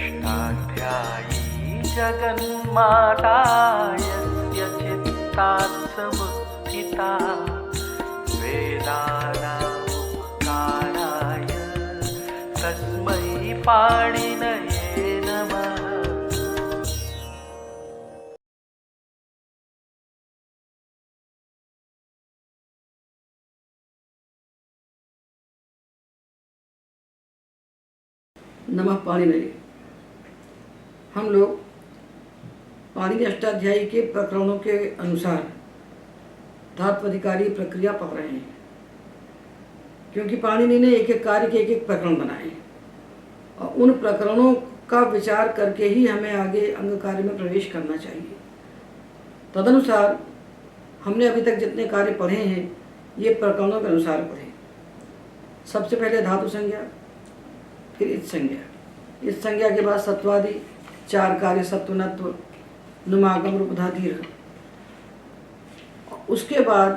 षष्ठाध्यायी जगन्माता यस्य चित्तात् समुत्थिता वेदानामुपकाराय तस्मै पाणिनये नमः। नमः पाणिनये। हम लोग पाणिनि अष्टाध्यायी के प्रकरणों के अनुसार धात्वधिकारी प्रक्रिया पढ़ रहे हैं, क्योंकि पाणिनि ने एक एक कार्य के एक एक प्रकरण बनाए और उन प्रकरणों का विचार करके ही हमें आगे अंग कार्य में प्रवेश करना चाहिए। तदनुसार हमने अभी तक जितने कार्य पढ़े हैं ये प्रकरणों के अनुसार पढ़े। सबसे पहले धातु संज्ञा, फिर इत संज्ञा, इस संज्ञा के बाद सत्वादि 4 कार्य सत्वनत्व नुमागम रूपधा दीर्घ। उसके बाद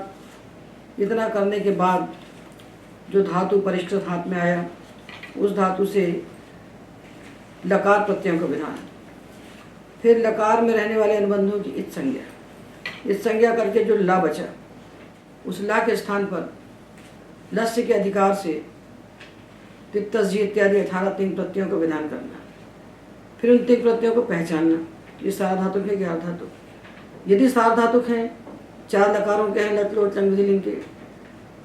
इतना करने के बाद जो धातु परिष्कृत हाथ में आया उस धातु से लकार प्रत्ययों का विधान, फिर लकार में रहने वाले अनुबंधों की इत संज्ञा, इस संज्ञा करके जो ला बचा उस ला के स्थान पर लस्य के अधिकार से तिप्तजी इत्यादि 18 तिंग प्रत्ययों का विधान करना, फिर उन तिंग प्रत्ययों को पहचानना। ये सार्वधातुक है कि अर्धातुक। यदि सार्वधातुक हैं 4 लकारों के हैं लट लोट लंग विधि लिंग के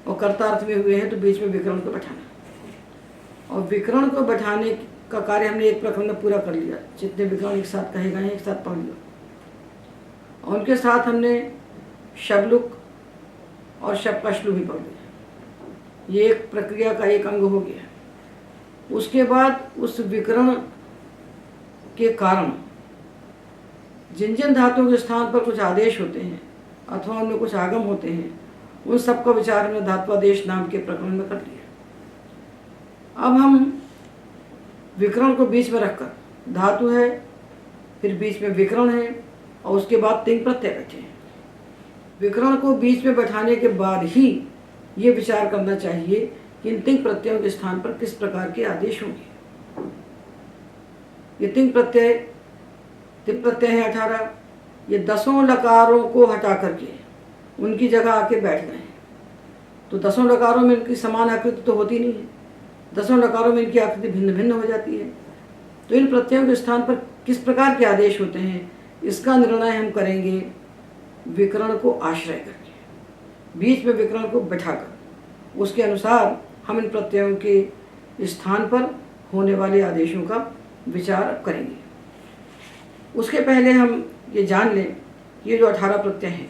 और कर्तार्थ में हुए हैं तो बीच में विकरण को बैठाना, और विकरण को बैठाने का कार्य हमने एक प्रकरण में पूरा कर लिया। जितने विकरण एक साथ कहे गए हैं एक साथ पढ़ लिया, और उनके साथ हमने शब्लुक और शब्कश्लु भी पढ़ लिया। ये एक प्रक्रिया का एक अंग हो गया। उसके बाद उस विकरण के कारण जिन जिन धातुओं के स्थान पर कुछ आदेश होते हैं अथवा उनमें कुछ आगम होते हैं उन सब का विचार हमने धात्वादेश नाम के प्रकरण में कर लिया। अब हम विकरण को बीच में रखकर, धातु है फिर बीच में विकरण है और उसके बाद तिंग प्रत्यय बैठे हैं, विकरण को बीच में बैठाने के बाद ही ये विचार करना चाहिए कि इन तिंग प्रत्ययों के स्थान पर किस प्रकार के आदेश होंगे। ये तिंग प्रत्यय तिप प्रत्यय है 18, ये 10 लकारों को हटा करके उनकी जगह आके बैठ गए। तो 10 लकारों में इनकी समान आकृति तो होती नहीं है, 10 लकारों में इनकी आकृति भिन्न भिन्न हो जाती है। तो इन प्रत्ययों के स्थान पर किस प्रकार के आदेश होते हैं इसका निर्णय हम करेंगे विकरण को आश्रय करके, बीच में विकरण को बैठाकर। उसके अनुसार हम इन प्रत्ययों के स्थान पर होने वाले आदेशों का विचार करेंगे। उसके पहले हम ये जान लें ये जो 18 प्रत्यय हैं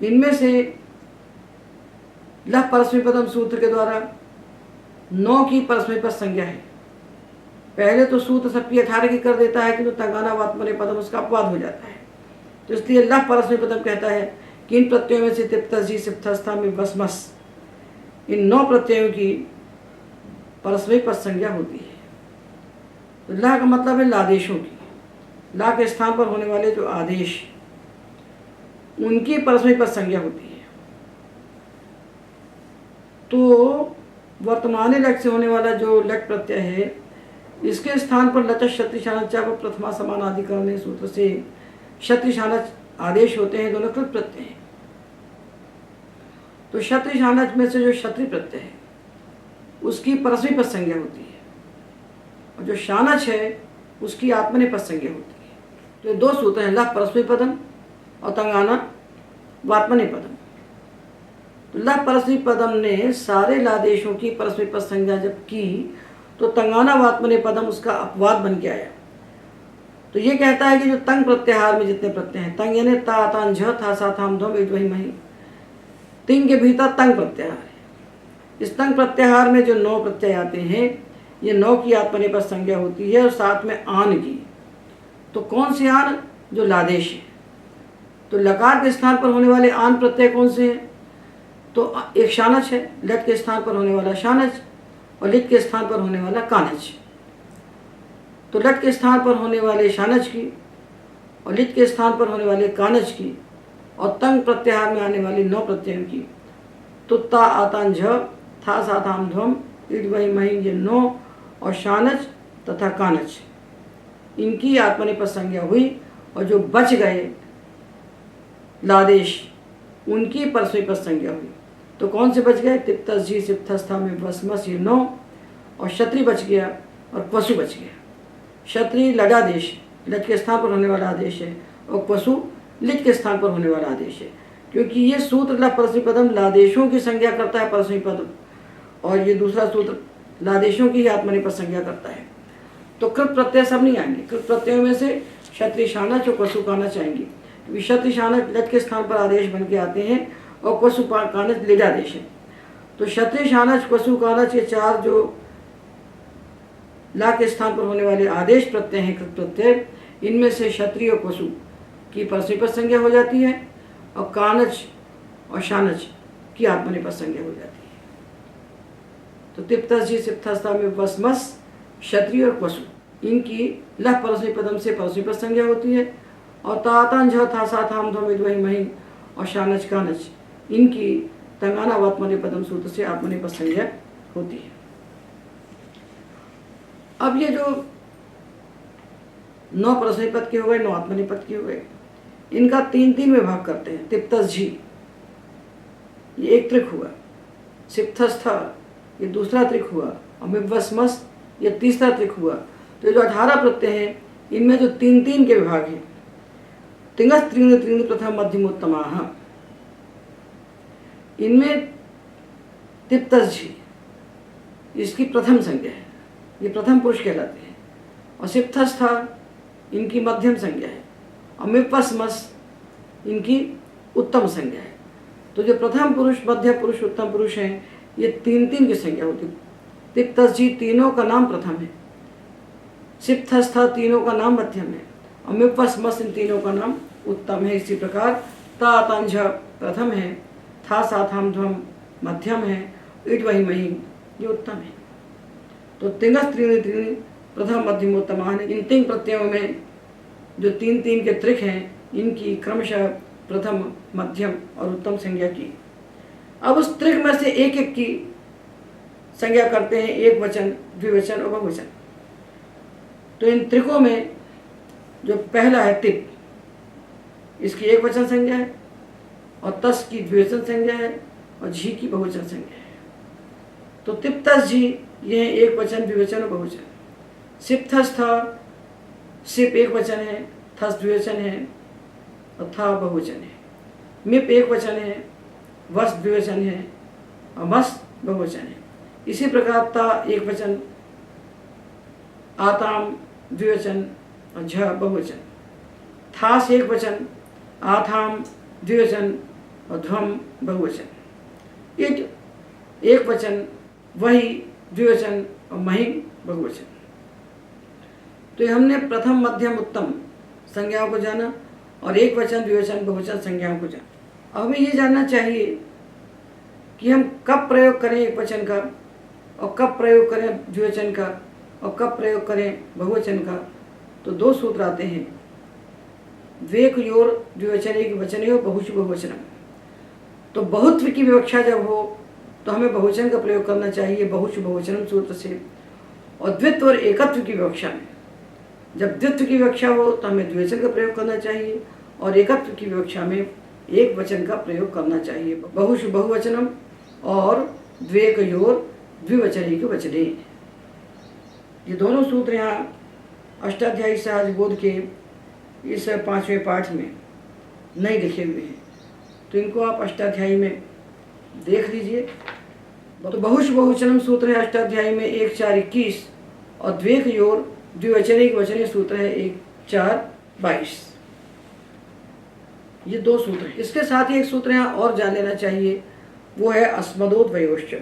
इनमें से लह परस्मैपदम सूत्र के द्वारा 9 की परस्मैपद संज्ञा है। पहले तो सूत्र सबकी 18 की कर देता है किंतु तंगानावात्मने पदम उसका अपवाद हो जाता है। तो इसलिए लह परस्मैपदम कहता है कि इन प्रत्ययों में से तिप्तजी सिप्तस्था में बसमस इन 9 प्रत्ययों की परस्मैपद संज्ञा होती है। तो ला का मतलब है लादेशों की, ला के स्थान पर होने वाले जो आदेश उनकी परस्मैपद संज्ञा होती है। तो वर्तमाने लट से होने वाला जो लट प्रत्यय है इसके स्थान पर लच क्षत्रिशानच व प्रथमा समानाधिकरण सूत्र से क्षत्रिशानच आदेश होते हैं, दोनों कृत प्रत्यय हैं। तो क्षत्रिशानच में से जो क्षत्रि प्रत्यय है उसकी परस्मैपद संज्ञा होती है और जो शानच है उसकी आत्मनेपद संज्ञा होती है। तो 2 सूत्र हैं, लह परस्मैपदम और तंगाना वात्मनेपदम। तो लह परस्मैपदम ने सारे लादेशों की परस्मैपद संज्ञा जब की तो तंगाना वात्मनेपदम उसका अपवाद बन के आया। तो ये कहता है कि जो तंग प्रत्याहार में जितने प्रत्यय हैं, तंग यानी ता तान झ था सा थाम धम इट वही मही, तिंग के भीतर तंग प्रत्याहार है। इस तंग प्रत्याहार में जो 9 प्रत्यय आते हैं ये 9 की आत्मनेपद संज्ञा होती है और साथ में आन की। तो कौन से आन? जो लादेश है। तो लकार के स्थान पर होने वाले आन प्रत्यय कौन से हैं? तो एक शानच है, लट के स्थान पर होने वाला शानच और लिट के स्थान पर होने वाला कानच। तो लट के स्थान पर होने वाले शानच की और लिट के स्थान पर होने वाले कानच की और तंग प्रत्याहार में आने वाली 9 प्रत्ययों की, तो ता आतान झ था सा थाम ध्वम इट वही मही ये 9 और शानच तथा कानच, इनकी आत्मनेपद संज्ञा हुई, और जो बच गए लादेश उनकी परस्मैपद संज्ञा हुई। तो कौन से बच गए? तिप्तस जी सिप्थस्था में वसमस, ये 9, और क्षत्रिय बच गया और क्वसु बच गया। क्षत्रिय लडादेश, लट के स्थान पर होने वाला आदेश है, और क्वसु लिट के स्थान पर होने वाला आदेश है, क्योंकि ये सूत्र ला परस्मैपदम लादेशों की संज्ञा करता है परस्मैपद, और ये दूसरा सूत्र लादेशों की ही आत्मनेपद संज्ञा करता है। तो कृत प्रत्यय सब नहीं आएंगे। कृत प्रत्ययों में से क्षत्रिय शानच और क्वसु कानच आएंगे, क्योंकि क्षत्रिय शानच लट के स्थान पर आदेश बन के आते हैं, और क्वसु कानच लिडादेश है। तो क्षत्रिय शानच क्वसु कानच ये 4 जो ला के स्थान पर होने वाले आदेश प्रत्यय हैं, कृत प्रत्यय, इनमें से क्षत्रिय और क्वसु की परस्मैपद संज्ञा हो जाती है, और कानच और शानच की आत्मनेपद संज्ञा हो जाती है। तो तिप्तस जी सिप्थस्था में वसमस, क्षत्रिय और क्वसु, इनकी लह परस्मैपदम से परस्मैपद संज्ञा होती है, और तातान झ था सा थाम धो मिद वही मही और शानच कानच, इनकी तंगाना आत्मनेपदम सूत्र से आत्मनेपद संज्ञा होती है। अब ये जो 9 परस्मैपद के हो गए, 9 आत्मनेपद के हो गए, इनका 3 में भाग करते हैं। तिप्तस झी ये एक त्रिक हुआ, सिप्थस्था ये दूसरा त्रिक हुआ, और मिवस्मस ये तीसरा त्रिक हुआ। तो जो 18 प्रत्यय हैं, इनमें जो 3 के विभाग हैं, तिंगस त्रीण त्रीण प्रथम मध्यमोत्तमाः, इनमें तिप्तस झी इसकी प्रथम संज्ञा है, ये प्रथम पुरुष कहलाते हैं, और सिप्थस्था इनकी मध्यम संज्ञा है, और मिवस्मस इनकी उत्तम संज्ञा है। तो जो प्रथम पुरुष, मध्य पुरुष, उत्तम पुरुष हैं, ये 3 की संज्ञा होती है। तिप्तस जी तीनों का नाम प्रथम है, सिप्थस्था तीनों का नाम मध्यम है, और मिवस्मस इन तीनों का नाम उत्तम है। इसी प्रकार ता तांझ प्रथम है, था सा थाम ध्वम मध्यम है, इट वही मही ये उत्तम है। तो तिंगस त्रीणी त्रीणी प्रथम मध्यमोत्तमाः, इन 3 प्रत्ययों में जो 3 के त्रिक हैं, इनकी क्रमशः प्रथम, मध्यम और उत्तम संज्ञा की। अब उस त्रिक में से एक की संज्ञा करते हैं, एक वचन, द्विवचन और बहुवचन। तो इन त्रिकों में जो पहला है तिप, इसकी एक वचन संज्ञा है, और तस की द्विवचन संज्ञा है, और झी की बहुवचन संज्ञा है। तो तिप्तस झी ये है एक वचन, द्विवचन और बहुवचन। सिप्थस्था, सिप एक वचन है, थस द्विवचन है, और था बहुवचन है। मिप एक वचन है, वस द्विवचन है, और मस बहुवचन है। इसी प्रकार ता एक वचन, आताम द्विवचन और झ बहुवचन। थास एक वचन, आथाम द्विवचन और ध्वम बहुवचन। इट एक वचन, वही द्विवचन और महिम बहुवचन। तो ये हमने प्रथम, मध्यम, उत्तम संज्ञाओं को जाना, और एक वचन, द्विवचन, बहुवचन संज्ञाओं को जाना। अब हमें ये जानना चाहिए कि हम कब प्रयोग करें एक वचन का, और कब प्रयोग करें द्विवचन का, और कब प्रयोग करें बहुवचन का। तो 2 सूत्र आते हैं, द्वेकयोर द्विवचने वचनयो बहुषु बहुवचनम। तो बहुत्व की विवक्षा जब हो तो हमें बहुवचन का प्रयोग करना चाहिए बहुषु बहुवचनम सूत्र से, और द्वित्व और एकत्व की विवक्षा में, जब द्वित्व की विवक्षा हो तो हमें द्विवचन का प्रयोग करना चाहिए, और एकत्व की विवक्षा में एक वचन का प्रयोग करना चाहिए, बहुषु बहुवचनम और द्वेकयोर द्विवचने वचने। ये दोनों सूत्र यहाँ अष्टाध्यायी सहज बोध के इस 5वें पाठ में नहीं लिखे हुए हैं, तो इनको आप अष्टाध्यायी में देख लीजिए। तो बहुष बहुवचनम सूत्र है अष्टाध्यायी में 1-4-21, और द्वेकयोर द्विवचने वचने सूत्र है 1-4-22। ये 2 सूत्र हैं। इसके साथ ही एक सूत्र यहाँ और जान लेना चाहिए, वो है अस्मदोद्वयोश्च।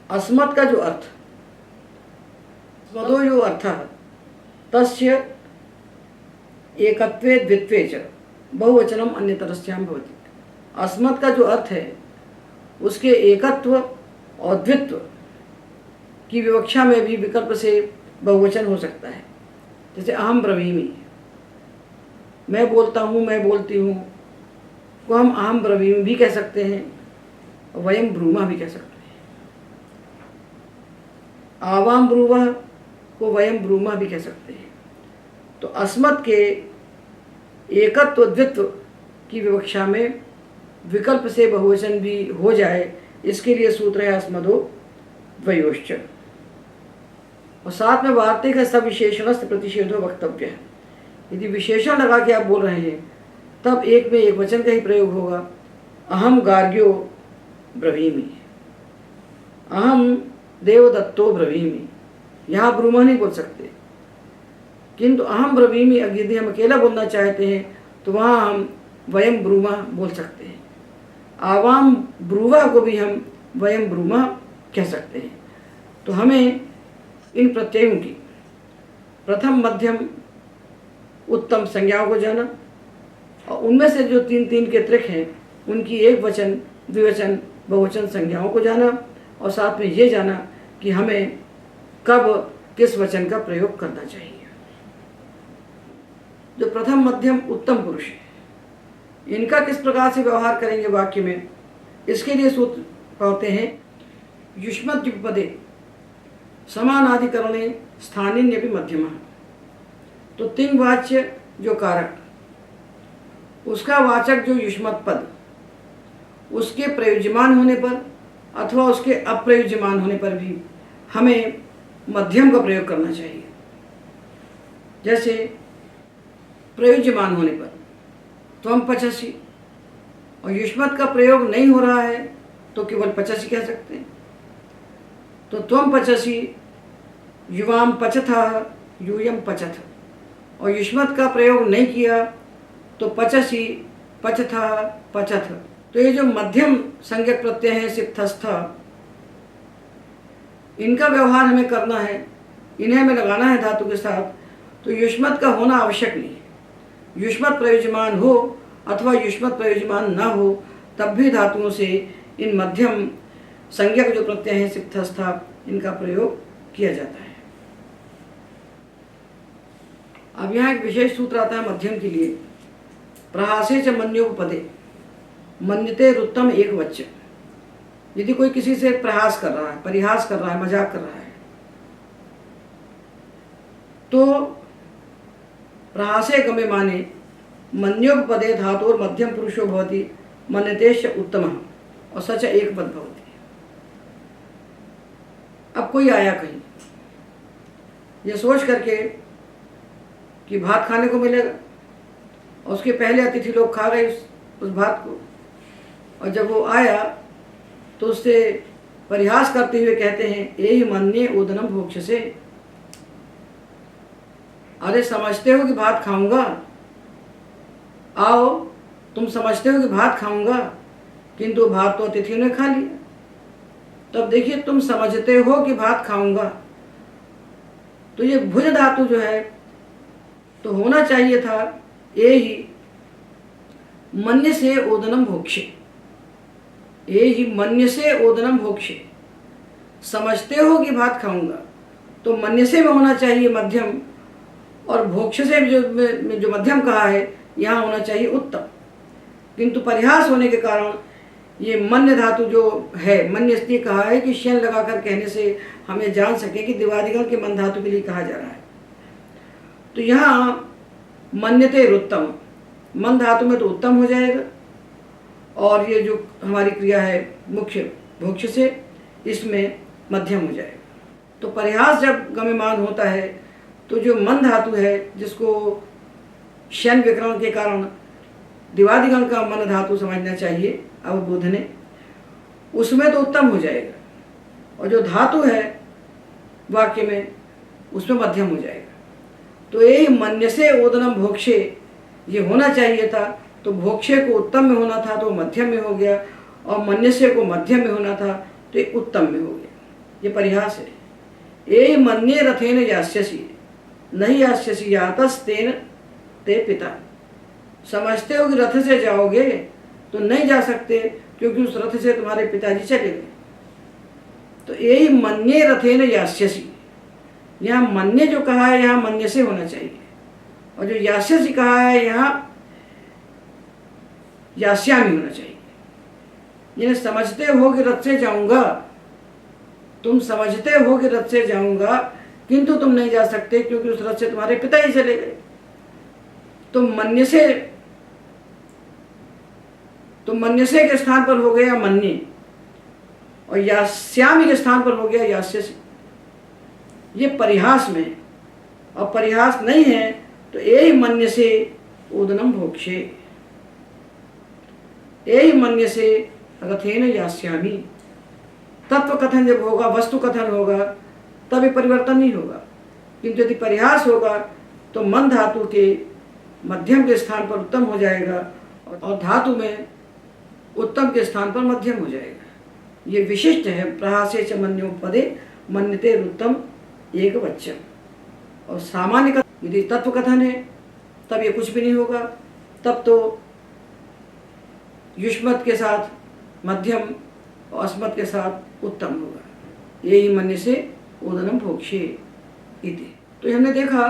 अस्मत् का जो अर्थ, अस्मदो यो अर्थः तस्य एकत्वे द्वित्वे च बहुवचनम अन्यतरस्याम भवति। अस्मत् का जो अर्थ है, उसके एकत्व और द्वित्व की विवक्षा में भी विकल्प से बहुवचन हो सकता है। जैसे अहम ब्रवीमि, मैं बोलता हूँ, मैं बोलती हूँ, को हम अहम ब्रवीमि भी कह सकते हैं, और वयम ब्रूमः भी कह सकते हैं। आवाम ब्रूवः को वयम ब्रूमः भी कह सकते हैं। तो अस्मत् के एकत्व द्वित्व की विवक्षा में विकल्प से बहुवचन भी हो जाए, इसके लिए सूत्र है अस्मदो द्वयोश्च। और साथ में वार्तिक है सविशेषणस्थ प्रतिषेधो वक्तव्य है। यदि विशेषण लगा के आप बोल रहे हैं तब एक में एक वचन का ही प्रयोग होगा। अहम गार्ग्यो ब्रवीमि, अहम देवदत्तो ब्रवीमि, यहाँ ब्रूमः नहीं बोल सकते, किंतु अहम ब्रवीमि यदि हम अकेला बोलना चाहते हैं तो वहाँ हम वयम ब्रूमः बोल सकते हैं। आवाम ब्रूवा को भी हम वयम ब्रूमः कह सकते हैं। तो हमें इन प्रत्ययों की प्रथम मध्यम उत्तम संज्ञाओं को जाना और उनमें से जो तीन तीन के त्रिक हैं उनकी एक वचन द्विवचन बहुवचन संज्ञाओं को जाना और साथ में ये जाना कि हमें कब किस वचन का प्रयोग करना चाहिए। जो प्रथम मध्यम उत्तम पुरुष है इनका किस प्रकार से व्यवहार करेंगे वाक्य में, इसके लिए सूत्र कहते हैं युष्मद्युपपदे समानाधिकरणे स्थानिन्यपि मध्यमः। तो तिंग वाच्य जो कारक उसका वाचक जो युष्मत् पद उसके प्रयुज्यमान होने पर अथवा उसके अप्रयुज्यमान होने पर भी हमें मध्यम का प्रयोग करना चाहिए। जैसे प्रयुज्यमान होने पर त्वम पचसी और युष्मत् का प्रयोग नहीं हो रहा है तो केवल पचसी कह सकते हैं। तो त्वम पचसी युवाम पचथः यूयम पचथ, और युष्मत् का प्रयोग नहीं किया तो पचसी पचथः पचथ। तो ये जो मध्यम संज्ञक प्रत्यय है सिद्धस्थ, इनका व्यवहार हमें करना है, इन्हें हमें लगाना है धातु के साथ। तो युष्मत् का होना आवश्यक नहीं है। युष्मत् प्रयुज्यमान हो अथवा युष्मत् प्रयुज्यमान न हो तब भी धातुओं से इन मध्यम संज्ञक जो प्रत्यय हैं सिद्धस्थ इनका प्रयोग किया जाता है। अब यहाँ एक विशेष सूत्र आता है मध्यम के लिए। प्रहासे च मन्योपपदे मन्यते रुत्तम एक वच्य। यदि कोई किसी से प्रहास कर रहा है, परिहास कर रहा है, मजाक कर रहा है, तो प्रहासे गमे माने मन्योपपदे धातोर मध्यम पुरुषो भवति मन्यतेश्च उत्तमः और सच एक पद भवति। अब कोई आया कहीं ये सोच करके कि भात खाने को मिलेगा और उसके पहले अतिथि लोग खा गए उस भात को, और जब वो आया तो उससे परिहास करते हुए कहते हैं एहि मन्ये ओदनम भोक्ष्यसे। अरे समझते हो कि भात खाऊंगा, आओ तुम समझते हो कि भात खाऊंगा, किंतु भात तो अतिथियों ने खा लिया। तब देखिए तुम समझते हो कि भात खाऊंगा, तो ये भुज धातु जो है तो होना चाहिए था ए ही मन्य से ओदनम भोक्ष्य, ए ही मन्य से ओदनम भोक्ष्य। समझते हो कि भात खाऊंगा तो मन्य से में होना चाहिए मध्यम, और भोक्ष से जो मध्यम कहा है यहाँ होना चाहिए उत्तम। किंतु परिहास होने के कारण ये मन्य धातु जो है, मन्य इसलिए कहा है कि शयन लगाकर कहने से हमें जान सके कि दिवादिगण के मन धातु के लिए कहा जा रहा है। तो यहाँ मन्यते रुत्तम, मन धातु में तो उत्तम हो जाएगा, और ये जो हमारी क्रिया है मुख्य भोक्ष से, इसमें मध्यम हो जाएगा। तो परिहास जब गम्यमान होता है तो जो मन धातु है जिसको शन विकरण के कारण दिवादिगण का मन धातु समझना चाहिए अवबोधने, उसमें तो उत्तम हो जाएगा, और जो धातु है वाक्य में उसमें मध्यम हो जाएगा। तो यही मन्य से ओदनम भोक्षे ये होना चाहिए था, तो भोक्षे को उत्तम में होना था तो मध्यम में हो गया, और मन्यसे को मध्यम में होना था तो ये उत्तम में हो गया। ये परिहास है। ये मन्ये रथेन यास्यसि नहीं यास्यसि यातस्तेन ते पिता। समझते हो कि रथ से जाओगे तो नहीं जा सकते क्योंकि उस रथ से तुम्हारे पिताजी चले गए। तो यही मन्ये रथेन यास्यसि, यहाँ मन्य जो कहा है यहाँ मन्य से होना चाहिए, और जो यास्यसि कहा है यहाँ यास्यामि होना चाहिए। यानी समझते हो कि रथ से जाऊंगा, तुम समझते हो कि रथ से जाऊंगा, किंतु तुम नहीं जा सकते क्योंकि उस रथ से तुम्हारे पिता ही चले गए। तुम मन्यसे के स्थान पर हो गया मन्ये, और यास्यामि के स्थान पर हो गया यास्यसि। ये परिहास में, और परिहास नहीं है तो यही मन्यसे ओदनम भोक्षे, यही मन्यसे रथेन यास्यामि। तत्व कथन जब होगा, वस्तु कथन होगा, तब ये परिवर्तन नहीं होगा। किंतु यदि परिहास होगा तो मन धातु के मध्यम के स्थान पर उत्तम हो जाएगा, और धातु में उत्तम के स्थान पर मध्यम हो जाएगा। ये विशिष्ट है। प्रहासे च मन्योपदे मन्यते उत्तम एक वचन। और सामान्य कथन यदि तत्व कथन है तब ये कुछ भी नहीं होगा, तब तो युष्मत के साथ मध्यम और अस्मत् के साथ उत्तम होगा। यही मन्य से ओदनम भोक्षे इति। तो हमने देखा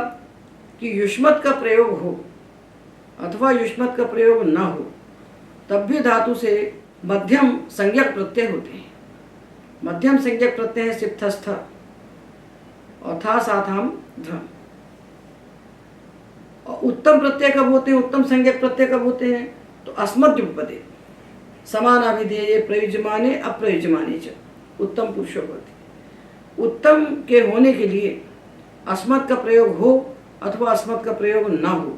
कि युष्मत का प्रयोग हो अथवा युष्मत का प्रयोग न हो, तब भी धातु से मध्यम संज्ञक प्रत्यय होते हैं। मध्यम संज्ञक प्रत्यय है सिप्तस्थ और था साथाम ध्रम। और उत्तम प्रत्यय कब होते हैं, उत्तम संज्ञक प्रत्यय कब होते हैं, तो अस्मद्युपपदे समानाभिधेये प्रयुज्यमाने अप्रयुज्यमाने च उत्तम पुरुषो भवति। उत्तम के होने के लिए अस्मत् का प्रयोग हो अथवा अस्मत् का प्रयोग न हो,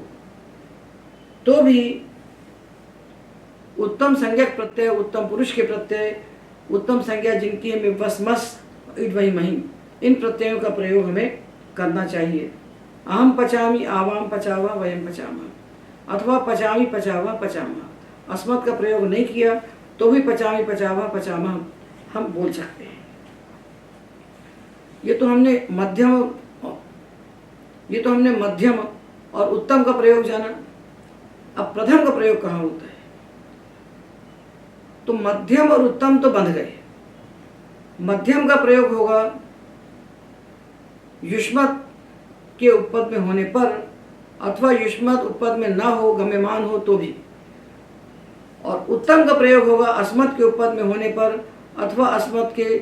तो भी उत्तम संज्ञक प्रत्यय, उत्तम पुरुष के प्रत्यय, उत्तम संज्ञा जिनकी है वस्मस इडवही महिम, इन प्रत्ययों का प्रयोग हमें करना चाहिए। अहम पचामी, आवाम पचावा, वयम पचामा, अथवा पचामी पचावा पचामा। अस्मत् का प्रयोग नहीं किया तो भी पचामी पचावा पचामा हम बोल सकते हैं। ये तो हमने मध्यम और उत्तम का प्रयोग जाना। अब प्रथम का प्रयोग कहाँ होता है, तो मध्यम और उत्तम तो बंध गए। मध्यम का प्रयोग होगा युष्मत के उपपद में होने पर, अथवा युष्मत उपपद में ना हो, गम्यमान हो तो भी। और उत्तम का प्रयोग होगा अस्मत् के उपपद में होने पर, अथवा अस्मत् के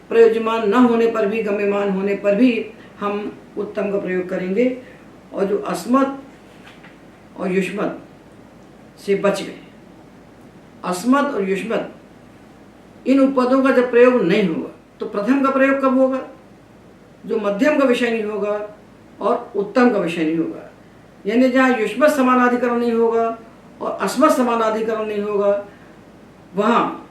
प्रयोज्यमान न होने पर भी, गम्यमान होने पर भी हम उत्तम का प्रयोग करेंगे। और जो अस्मत् और युष्मत से बच गए, अस्मत् और युष्मत इन उपपदों का जब प्रयोग नहीं होगा तो प्रथम का प्रयोग कब होगा, जो मध्यम का विषय नहीं होगा और उत्तम का विषय नहीं होगा। यानी जहाँ युष्मत समानाधिकरण नहीं होगा और अस्मत् समानाधिकरण नहीं होगा, वहाँ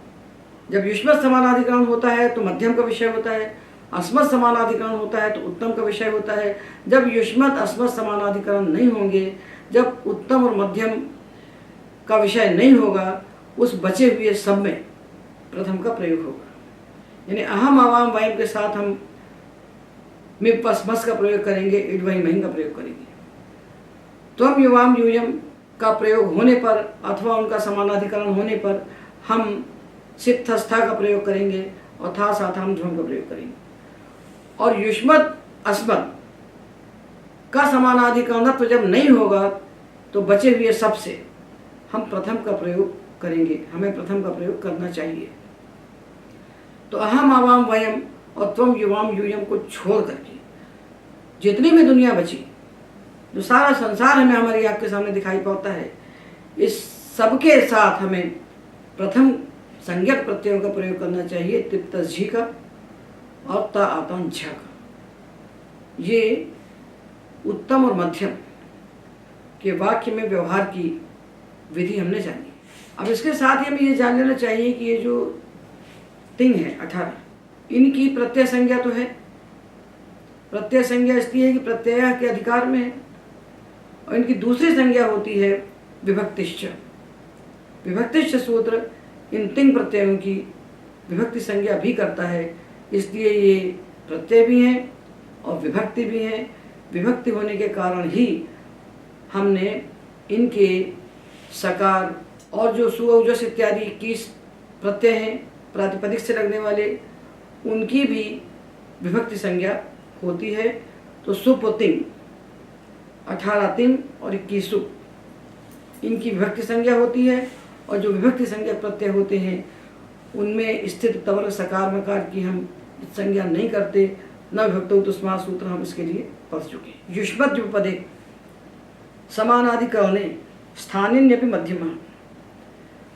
जब युष्मत समानाधिकरण होता है तो मध्यम का विषय होता है, अस्मत् समानाधिकरण होता है तो उत्तम का विषय होता है। जब युष्मत अस्मत् समानाधिकरण नहीं होंगे, जब उत्तम और मध्यम का विषय नहीं होगा, उस बचे हुए सब में प्रथम का प्रयोग होगा। यानी अहम आवाम वयम के साथ हम मिपस्मस का प्रयोग करेंगे, इडवही महिम का प्रयोग करेंगे। त्वम युवाम यूयम का प्रयोग होने पर अथवा उनका समानाधिकरण होने पर हम सिप्तस्था का प्रयोग करेंगे और था साथाम ध्रुव का प्रयोग करेंगे। और युष्मत अस्मत् का समानाधिकरण तो जब नहीं होगा तो बचे हुए सब से हम प्रथम का प्रयोग करेंगे, हमें प्रथम का प्रयोग करना चाहिए। तो अहम आवाम वयम और त्वम युवाम यूयम को छोड़ करके जितनी भी दुनिया बची, जो सारा संसार हमें हमारी आँख के सामने दिखाई पड़ता है, इस सबके साथ हमें प्रथम संज्ञक प्रत्ययों का प्रयोग करना चाहिए, तिप्तझी का और ता आतान झ का। ये उत्तम और मध्यम के वाक्य में व्यवहार की विधि हमने जानी। अब इसके साथ ही हमें ये जान लेना चाहिए कि ये जो तिंग है 18, इनकी प्रत्यय संज्ञा तो है। प्रत्यय संज्ञा इसलिए है कि प्रत्यय के अधिकार में है, और इनकी दूसरी संज्ञा होती है विभक्तिश्च। विभक्तिश्च सूत्र इन तिंग प्रत्ययों की विभक्ति संज्ञा भी करता है, इसलिए ये प्रत्यय भी हैं और विभक्ति भी हैं। विभक्ति होने के कारण ही हमने इनके सकार और जो सुऔजस इत्यादि 21 प्रत्यय हैं प्रातिपदिक से लगने वाले, उनकी भी विभक्ति संज्ञा होती है। तो सुप और तिंग, 18 तिंग और 21 सुप, इनकी विभक्ति संज्ञा होती है। और जो विभक्ति संज्ञा प्रत्यय होते हैं उनमें स्थित तवर्ग सकार मकार की हम संज्ञा नहीं करते, न विभक्तौ तस्मात् सूत्र हम इसके लिए पढ़ चुके हैं। युष्मद् पदे समानाधिकरणे स्थानिन्यपि मध्यमः।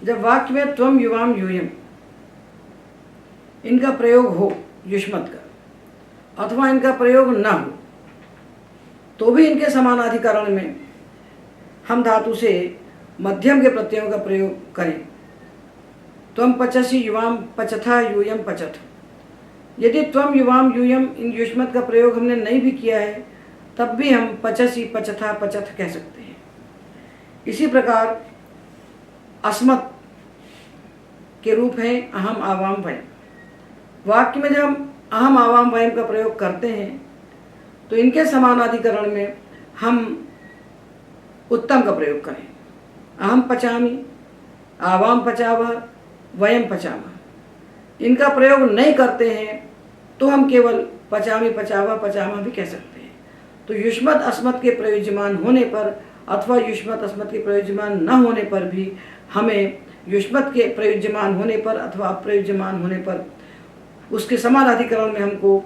जब वाक्य में त्वम युवाम यूयम इनका प्रयोग हो युष्मत् का, अथवा इनका प्रयोग न हो, तो भी इनके समानाधिकरण में हम धातु से मध्यम के प्रत्ययों का प्रयोग करें। त्वम पचसि युवाम पचथा यूयम पचथ। यदि त्वम युवाम यूयम इन युष्मत् का प्रयोग हमने नहीं भी किया है, तब भी हम पचसि पचथा पचथ कह सकते हैं। इसी प्रकार अस्मत् के रूप हैं अहम आवाम वयम। वाक्य में जब हम अहम आवाम वयम का प्रयोग करते हैं तो इनके समानाधिकरण में हम उत्तम का प्रयोग करें। अहम पचामी, आवाम पचावह, वयम पचामह। इनका प्रयोग नहीं करते हैं तो हम केवल पचामी पचावह पचामह भी कह सकते हैं। तो युष्मत् अस्मत् के प्रयोज्यमान होने पर अथवा युष्मत् अस्मत् के प्रयोज्यमान न होने पर भी हमें युष्मत् के प्रयोज्यमान होने पर अथवा अप्रयोज्यमान होने पर उसके समानाधिकरण में हमको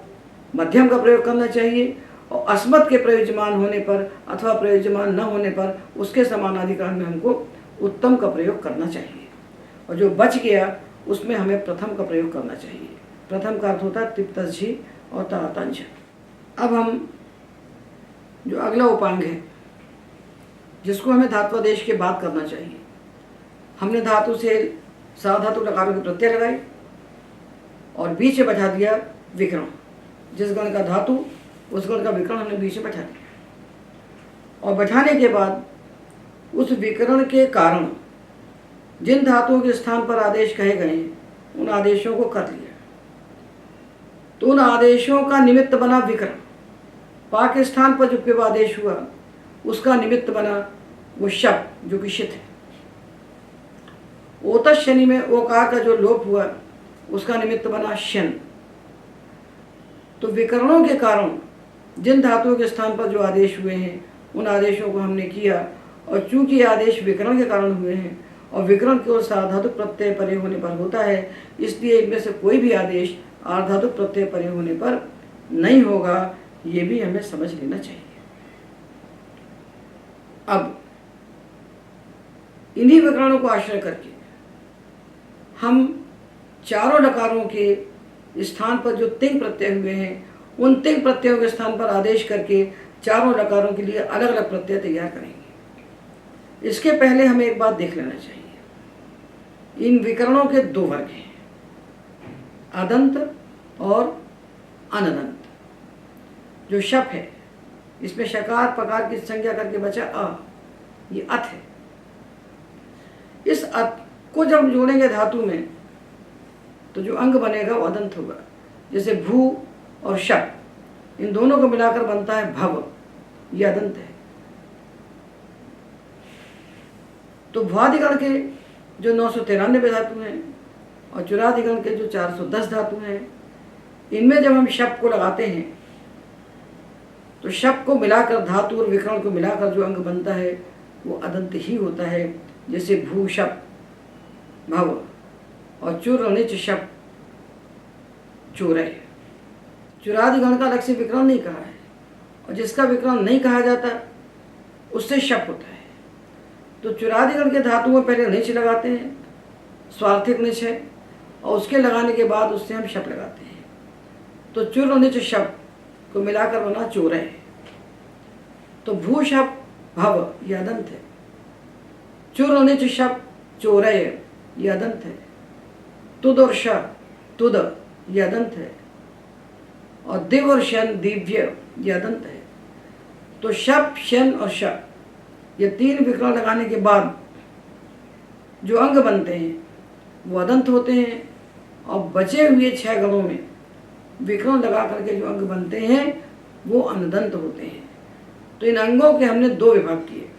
मध्यम का प्रयोग करना चाहिए, और अस्मत् के प्रयोज्यमान होने पर अथवा प्रयोज्यमान न होने पर उसके समानाधिकरण में हमको उत्तम का प्रयोग करना चाहिए, और जो बच गया उसमें हमें प्रथम का प्रयोग करना चाहिए। प्रथम का अर्थ होता है तिप्तझी और तातंज। अब हम जो अगला उपांग है जिसको हमें धात्वादेश के बाद करना चाहिए, हमने धातु से साधातु लकारों की प्रत्यय लगाई और बीच में बैठा दिया विकरण। जिस गण का धातु उस गण का विकरण हमने बीच में बैठा दिया, और बैठाने के बाद उस विकरण के कारण जिन धातुओं के स्थान पर आदेश कहे गए हैं उन आदेशों को कर लिया। तो उन आदेशों का निमित्त बना विकरण। पा के स्थान पर जो पिव आदेश हुआ उसका निमित्त बना वो शब्द जो कि शित है। ओतः शनि में ओकार का जो लोप हुआ उसका निमित्त बना शन। तो विकरणों के कारण जिन धातुओं के स्थान पर जो आदेश हुए हैं उन आदेशों को हमने किया, और चूंकि आदेश विकरण के कारण हुए हैं और विकरण केवल सार्वधातुक प्रत्यय परे होने पर होता है, इसलिए इनमें से कोई भी आदेश आर्धातुक प्रत्यय परे होने पर नहीं होगा। ये भी हमें समझ लेना चाहिए। अब इन्हीं विकरणों को आश्रय करके हम चारों लकारों के स्थान पर जो तिंग प्रत्यय हुए हैं उन तिंग प्रत्ययों के स्थान पर आदेश करके चारों लकारों के लिए अलग अलग प्रत्यय तैयार करेंगे। इसके पहले हमें एक बात देख लेना चाहिए। इन विकरणों के दो वर्ग हैं, अदंत और अनदंत। जो शप है इसमें शकार पकार की संज्ञा करके बचा अ, ये अथ है। इस अथ को जब जोड़ेंगे धातु में तो जो अंग बनेगा वो अदंत होगा। जैसे भू और शप इन दोनों को मिलाकर बनता है भव, ये अदंत है। तो भ्वादिगण के जो 993 धातु हैं और चुरादिगण के जो 410 धातु हैं, इनमें जब हम शप को लगाते हैं तो शप को मिलाकर धातु और विकरण को मिलाकर जो अंग बनता है वो अदंत ही होता है। जैसे भू शप भव और चुर णिच शप चोरय। चुरादिगण का अलग से विकरण नहीं कहा है, और जिसका विकरण नहीं कहा जाता उससे शप होता है। तो चुरादिगण के धातु में पहले णिच लगाते हैं, स्वार्थिक णिच है, और उसके लगाने के बाद उससे हम शप लगाते हैं। तो चुर णिच शप को मिलाकर बना चोरय। तो भू शप भव ये अदंत है, चुर णिच शप चोरय ये अदंत है, तुद और श तुद ये अदंत है, और दिव और शन दिव्य ये अदंत है। तो शप शन और श ये तीन विकरण लगाने के बाद जो अंग बनते हैं वो अदंत होते हैं, और बचे हुए 6 गणों में विकरण लगा करके जो अंग बनते हैं वो अनदंत होते हैं। तो इन अंगों के हमने 2 विभाग किए,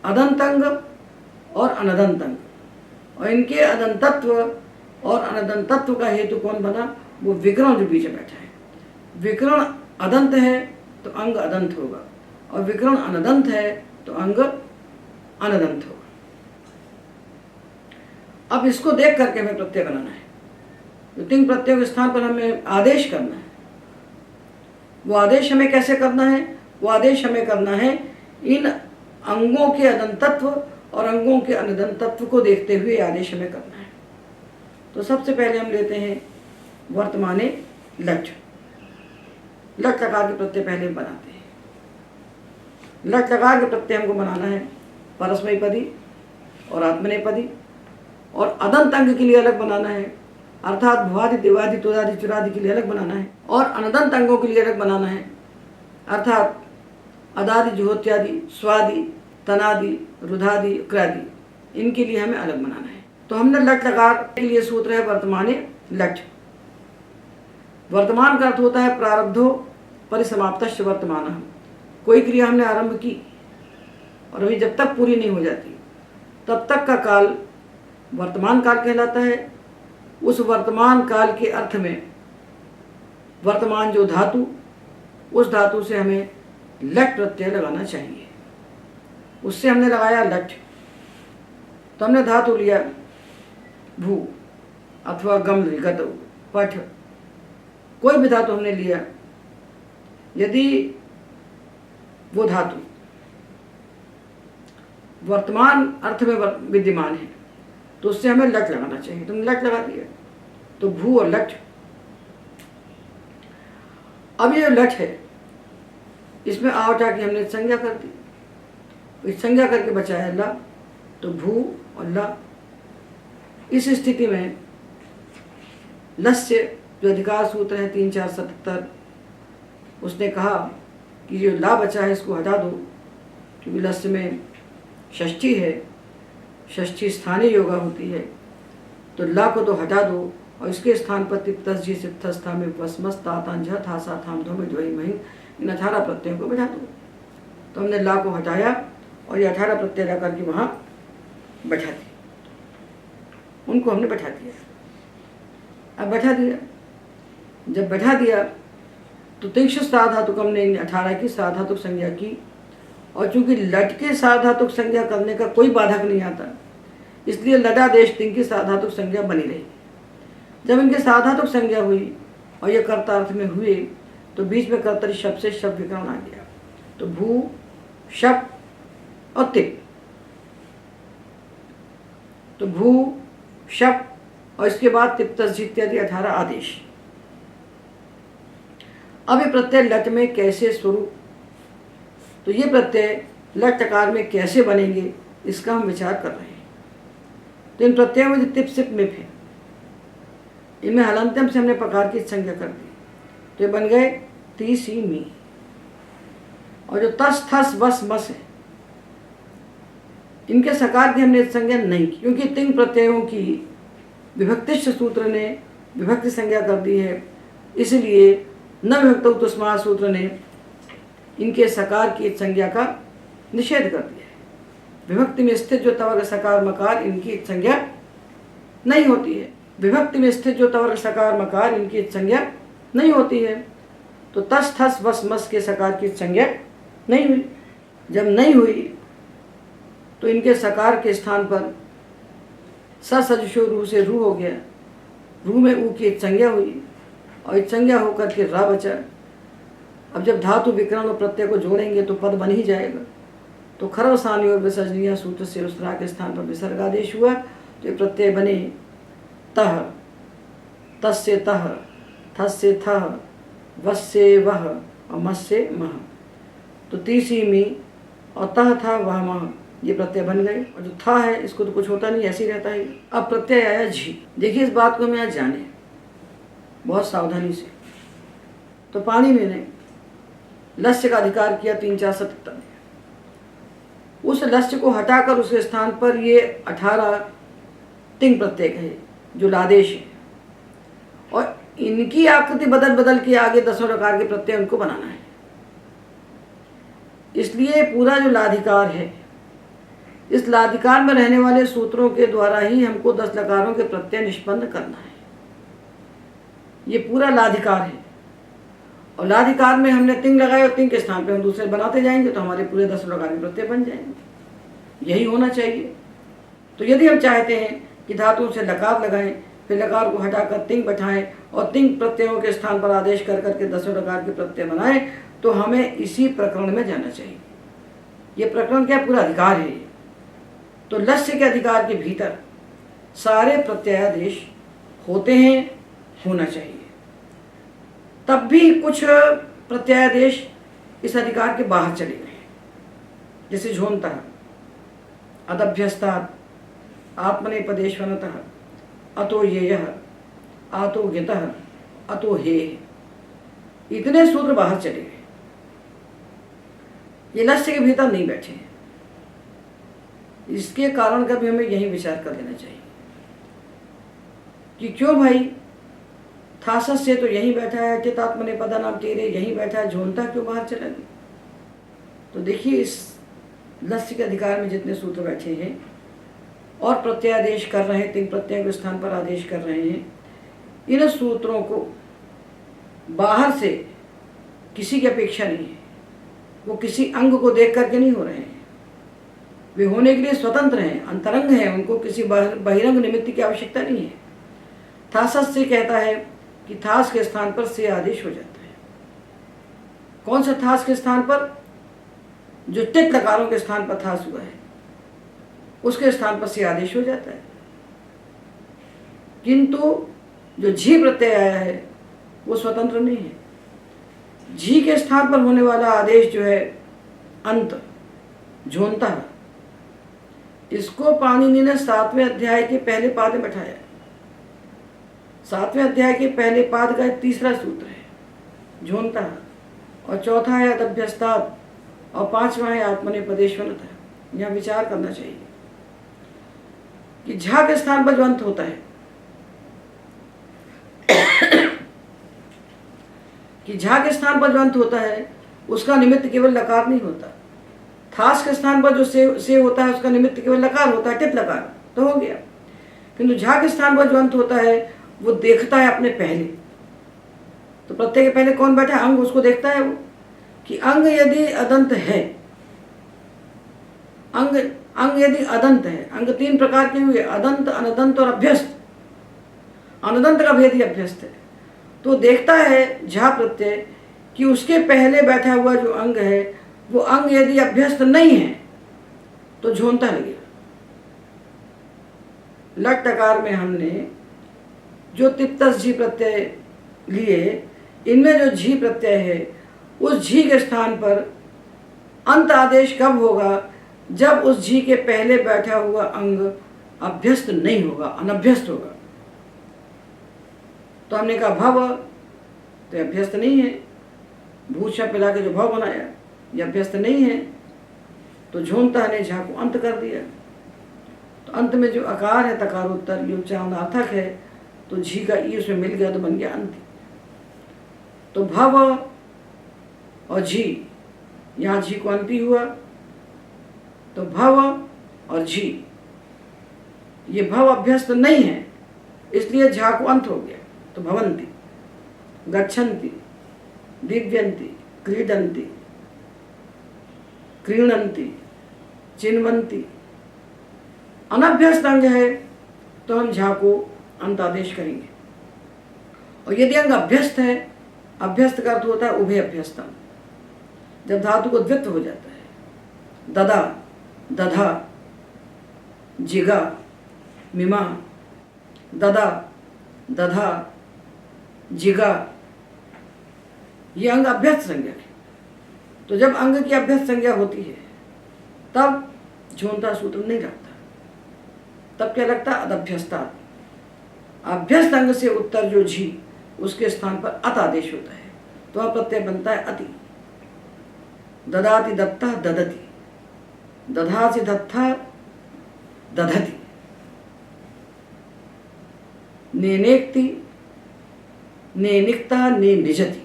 अदंत अंग और अनदंत अंग। और इनके अदंतत्व और अनदंतत्व का हेतु कौन बना? वो विकरण जो बीच में बैठा है। विकरण अदंत है तो अंग अदंत होगा, और विकरण अनदंत है तो अंग अनदंत होगा। अब इसको देख करके हमें प्रत्यय बनाना है। तो तिंग प्रत्यय के स्थान पर हमें आदेश करना है। वो आदेश हमें कैसे करना है? वो आदेश हमें करना है इन अंगों के अदंतत्व और अंगों के अनदंतत्व को देखते हुए आदेश हमें करना है। तो सबसे पहले हम लेते हैं वर्तमाने लट। लट लकार के प्रत्यय पहले हम बनाते हैं। लट लकार के प्रत्यय हमको बनाना है परस्मैपदी और आत्मनेपदी, और अदंत अंग के लिए अलग बनाना है, अर्थात भुवादि देवादि तुदादि चुरादि के लिए अलग बनाना है, और अनदंत अंगों के लिए अलग बनाना है, अर्थात अदादि जुहोत्यादि स्वादि तनादि रुधादि क्रादि, इनके लिए हमें अलग बनाना है। तो हमने लट लकार के लिए सूत्र है वर्तमाने लट। वर्तमान का अर्थ होता है प्रारब्धो परिसमाप्तश्च वर्तमानः। कोई क्रिया हमने आरंभ की और अभी जब तक पूरी नहीं हो जाती तब तक का काल वर्तमान काल कहलाता है। उस वर्तमान काल के अर्थ में वर्तमान जो धातु, उस धातु से हमें लट प्रत्यय लगाना चाहिए। उससे हमने लगाया लट, तो हमने धातु लिया भू अथवा गम्ल गत पठ, कोई भी धातु हमने लिया। यदि वो धातु वर्तमान अर्थ में विद्यमान है तो उससे हमें लट लगाना चाहिए। तुमने लट लगा दिया तो भू और लट। अब ये लट है, इसमें आवटा की हमने संज्ञा कर दी, इस संज्ञा करके बचाया ला, तो भू और ला। इस स्थिति में लस्य जो अधिकार सूत्र है 3 4 77, उसने कहा कि जो ला बचा है इसको हटा दो, क्योंकि लस्य में षष्ठी है, षष्ठी स्थानीय योगा होती है, तो ला को तो हटा दो और इसके स्थान पर तिप्तस जी सिप्तस्था में वसमस तातांझ था सा थाम धो में द्वई मही, इन 18 प्रत्ययों को बैठा दो। तो हमने ला को हटाया और ये 18 प्रत्यय ला करके वहाँ बैठा दिए, उनको हमने बैठा दिया। अब बैठा दिया, जब बैठा दिया तो तीक्ष्ण साधातुक हमने 18 की साधातुक संज्ञा की, और चूंकि लट के साधातुक संज्ञा करने का कोई बाधक नहीं आता, इसलिए लटादेश तिंग की साधातुक संज्ञा बनी रही। जब इनके साधातुक संज्ञा हुई और ये कर्तार्थ में हुए तो बीच में कर्तरी शब्द से शब्द विकरण आ गया। तो भू शब्द और तिप, तो भू शब्द और इसके बाद तिप्तस इत्यादि 18 आदेश। अब ये प्रत्यय लट में कैसे स्वरूप, तो ये प्रत्यय लट टकार में कैसे बनेंगे इसका हम विचार कर रहे हैं। तो इन प्रत्ययों में जो तिप सिप मिप है, इनमें हलंत्यम से हमने प्रकार की संज्ञा कर दी, तो ये बन गए ती सी मी। और जो तस थस वस मस है, इनके सकार की हमने संज्ञा नहीं की, क्योंकि 3 प्रत्ययों की विभक्तिष्ठ सूत्र ने विभक्ति संज्ञा कर दी है, इसलिए न विभक्त उत्तस्मात् सूत्र ने इनके सकार की संज्ञा का निषेध कर दिया है। विभक्ति में स्थित जो तवर्ग सकार मकार, इनकी संज्ञा नहीं होती है। विभक्ति में स्थित जो तवर्ग सकार मकार, इनकी संज्ञा नहीं होती है। तो तस थस वस मस के सकार की संज्ञा नहीं हुई। जब नहीं हुई तो इनके सकार के स्थान पर सजशो रू से रू हो गया, रू में ऊ की संज्ञा हुई और एक संज्ञा होकर के रा बचा। अब जब धातु विकरण और प्रत्यय को जोड़ेंगे तो पद बन ही जाएगा। तो खरवसानी और विसर्जनीय सूत्र से उस रा के स्थान पर विसर्गादेश हुआ, तो ये प्रत्यय बने तह, तस् से तह, थस से थह, वस से वह और मस से मह। तो तीसी मी और तह था वह मह, ये प्रत्यय बन गए। और जो था है इसको तो कुछ होता नहीं, ऐसे ही रहता है। अब प्रत्यय आया झी। देखिए इस बात को हमें आज जाने बहुत सावधानी से। तो पानी में ने लस्य का अधिकार किया 3 4 77 में, उस लस्य को हटाकर उसके स्थान पर ये 18 तिंग प्रत्यय है जो लादेश है, और इनकी आकृति बदल बदल के आगे 10 प्रकार के प्रत्यय उनको बनाना है। इसलिए पूरा जो लाधिकार है, इस लाधिकार में रहने वाले सूत्रों के द्वारा ही हमको 10 लकारों के प्रत्यय निष्पन्न करना है। ये पूरा लाधिकार है, और लाधिकार में हमने तिंग लगाए और तिंग के स्थान पे हम दूसरे बनाते जाएंगे तो हमारे पूरे 10 लकार के प्रत्यय बन जाएंगे। यही होना चाहिए। तो यदि हम चाहते हैं कि धातुओं से लकार लगाएं फिर लकार को हटाकर तिंग बैठाएं और तिंग प्रत्ययों के स्थान पर आदेश कर करके 10 लकार के प्रत्यय बनाएं, तो हमें इसी प्रकरण में जाना चाहिए। ये प्रकरण क्या पूरा अधिकार है। तो लस्य के अधिकार के भीतर सारे प्रत्ययादेश होते हैं, होना चाहिए। तब भी कुछ प्रत्ययादेश इस अधिकार के बाहर चले गए, जैसे झोंता, अदभ्यस्तात्, आत्मनेपदेशवनतः, अतो येयः, आतो गितः, अतो हे, इतने सूत्र बाहर चले गए। ये लस्य के भीतर नहीं बैठे हैं। इसके कारण का भी हमें यही विचार कर लेना चाहिए कि क्यों भाई थासस से तो यहीं बैठा है, चितात्मनेपदा नाम तेरे यहीं बैठा है, झोंता क्यों बाहर चला गया। तो देखिए इस लस्य के अधिकार में जितने सूत्र बैठे हैं और प्रत्यादेश कर रहे हैं, तीन प्रत्यय के स्थान पर आदेश कर रहे हैं, इन सूत्रों को बाहर से किसी की अपेक्षा नहीं है। वो किसी अंग को देख करके नहीं हो रहे हैं, वे होने के लिए स्वतंत्र हैं, अंतरंग हैं, उनको किसी बहिरंग निमित्त की आवश्यकता नहीं है। थासस से कहता है कि थास के स्थान पर से आदेश हो जाता है। कौन सा थास के स्थान पर? जो टिट लकारों के स्थान पर थास हुआ है उसके स्थान पर से आदेश हो जाता है। किंतु जो झी प्रत्यय आया है वो स्वतंत्र नहीं है। झी के स्थान पर होने वाला आदेश जो है अंत, झोंता, इसको पाणिनि ने 7वें अध्याय के पहले पाद में बैठाया। 7वें अध्याय के पहले पाद का तीसरा सूत्र है झोंता, और चौथा है अदभ्यस्तात्, और 5वां है आत्मनेपदेशवनतः। यहाँ विचार करना चाहिए कि झा के स्थान पर जो अंत होता है कि झा के स्थान पर जो अंत होता है उसका निमित्त केवल लकार नहीं होता। थास के स्थान पर जो से होता है उसका निमित्त केवल लकार होता है, टिप लकार तो हो गया। किंतु झा के स्थान पर जो अंत होता है वो देखता है अपने पहले। तो प्रत्यय के पहले कौन बैठा है? अंग, उसको देखता है वो कि अंग यदि अदंत है, अंग यदि अदंत है, अंग 3 प्रकार के हुए, अदंत, अनदंत और अभ्यस्त। अनदंत का भेद ही अभ्यस्त है। तो देखता है झा प्रत्यय कि उसके पहले बैठा हुआ जो अंग है वो अंग यदि अभ्यस्त नहीं है तो झोंता लगेगा। लट टकार में हमने जो तिप्तस झी प्रत्यय लिए, इनमें जो झी प्रत्यय है उस झी के स्थान पर अंत आदेश कब होगा? जब उस झी के पहले बैठा हुआ अंग अभ्यस्त नहीं होगा, अनभ्यस्त होगा। तो हमने कहा भव तो अभ्यस्त नहीं है, भूषा पिला के जो भव बनाया ये अभ्यस्त नहीं है, तो झोंता ने झा को अंत कर दिया। तो अंत में जो अकार है तकारोत्तर, ये उच्चारणार्थक है, तो झी का ई उसमें मिल गया तो बन गया अंत। तो भव और झी, यहाँ झी को अंति हुआ, तो भव और झी, ये भव अभ्यस्त नहीं है इसलिए झा को अंत हो गया। तो भवंती, गच्छन्ति, दिव्यन्ति, क्रीडन्ति, क्रीणन्ति, चिन्वन्ति, अनभ्यस्त अंग है तो हम झा को अंत आदेश करेंगे। और यदि अंग अभ्यस्त है, अभ्यस्त का अर्थ होता है उभय अभ्यस्तम, जब धातु को द्वित्व हो जाता है, ददा, दधा, जिगा, मिमा, ददा, दधा, जिगा, ये अंग अभ्यस्त संज्ञा है। तो जब अंग की अभ्यस्त संज्ञा होती है तब झोंता सूत्र नहीं लगता, तब क्या लगता? अदभ्यस्तात्। अभ्यस्त अंग से उत्तर जो झी, उसके स्थान पर अत आदेश होता है, तो वह प्रत्यय बनता है अति। ददाति दत्ता ददति, दधासि दत्था दधति, नेनेक्ति नेनिक्ता ने निजति,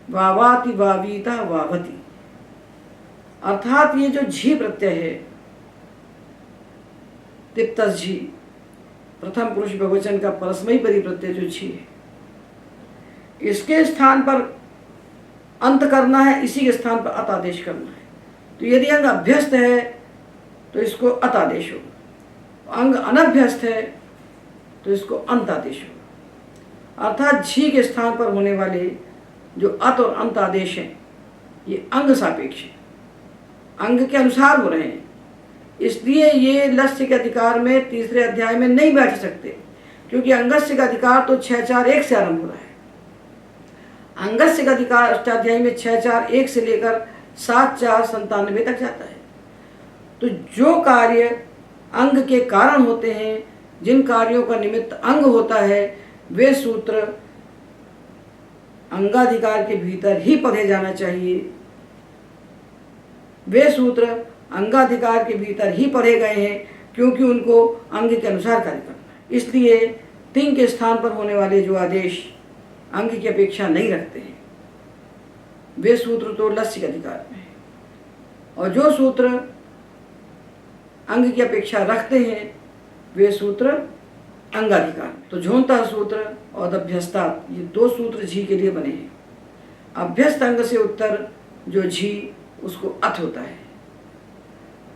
वावाति वावीता वावति। अर्थात ये जो झी प्रत्यय है, तिप्तस झी, प्रथम पुरुष बहुवचन का परस्मैपदी प्रत्यय जो झी है, इसके स्थान पर अंत करना है, इसी के स्थान पर अत आदेश करना है। तो यदि अंग अभ्यस्त है तो इसको अत आदेश होगा, अंग अनभ्यस्त है तो इसको अंत आदेश होगा। अर्थात झी के स्थान पर होने वाले जो अत और अंत आदेश हैं ये अंग सापेक्ष है, अंग के अनुसार हो रहे हैं, इसलिए ये लस्य के अधिकार में तीसरे अध्याय में नहीं बैठ सकते, क्योंकि अंगस्य का अधिकार तो 6-4-1 से आरंभ हो रहा है। अंगस्य का अधिकार अष्टाध्यायी में 6-4-1 से लेकर 7-4-97 तक जाता है। तो जो कार्य अंग के कारण होते हैं, जिन कार्यों का निमित्त अंग होता है, वे सूत्र अंगाधिकार के भीतर ही पढ़े जाना चाहिए। वे सूत्र अंगाधिकार के भीतर ही पढ़े गए हैं, क्योंकि उनको अंग के अनुसार कार्य करना है। इसलिए तिंग के स्थान पर होने वाले जो आदेश अंग की अपेक्षा नहीं रखते हैं, वे सूत्र तो लस्य के अधिकार में है, और जो सूत्र अंग की अपेक्षा रखते हैं वे सूत्र अंगाधिकार में। तो झोंता सूत्र और अभ्यस्ता, ये 2 सूत्र झी के लिए बने हैं। अभ्यस्त अंग से उत्तर जो झी उसको अथ होता है,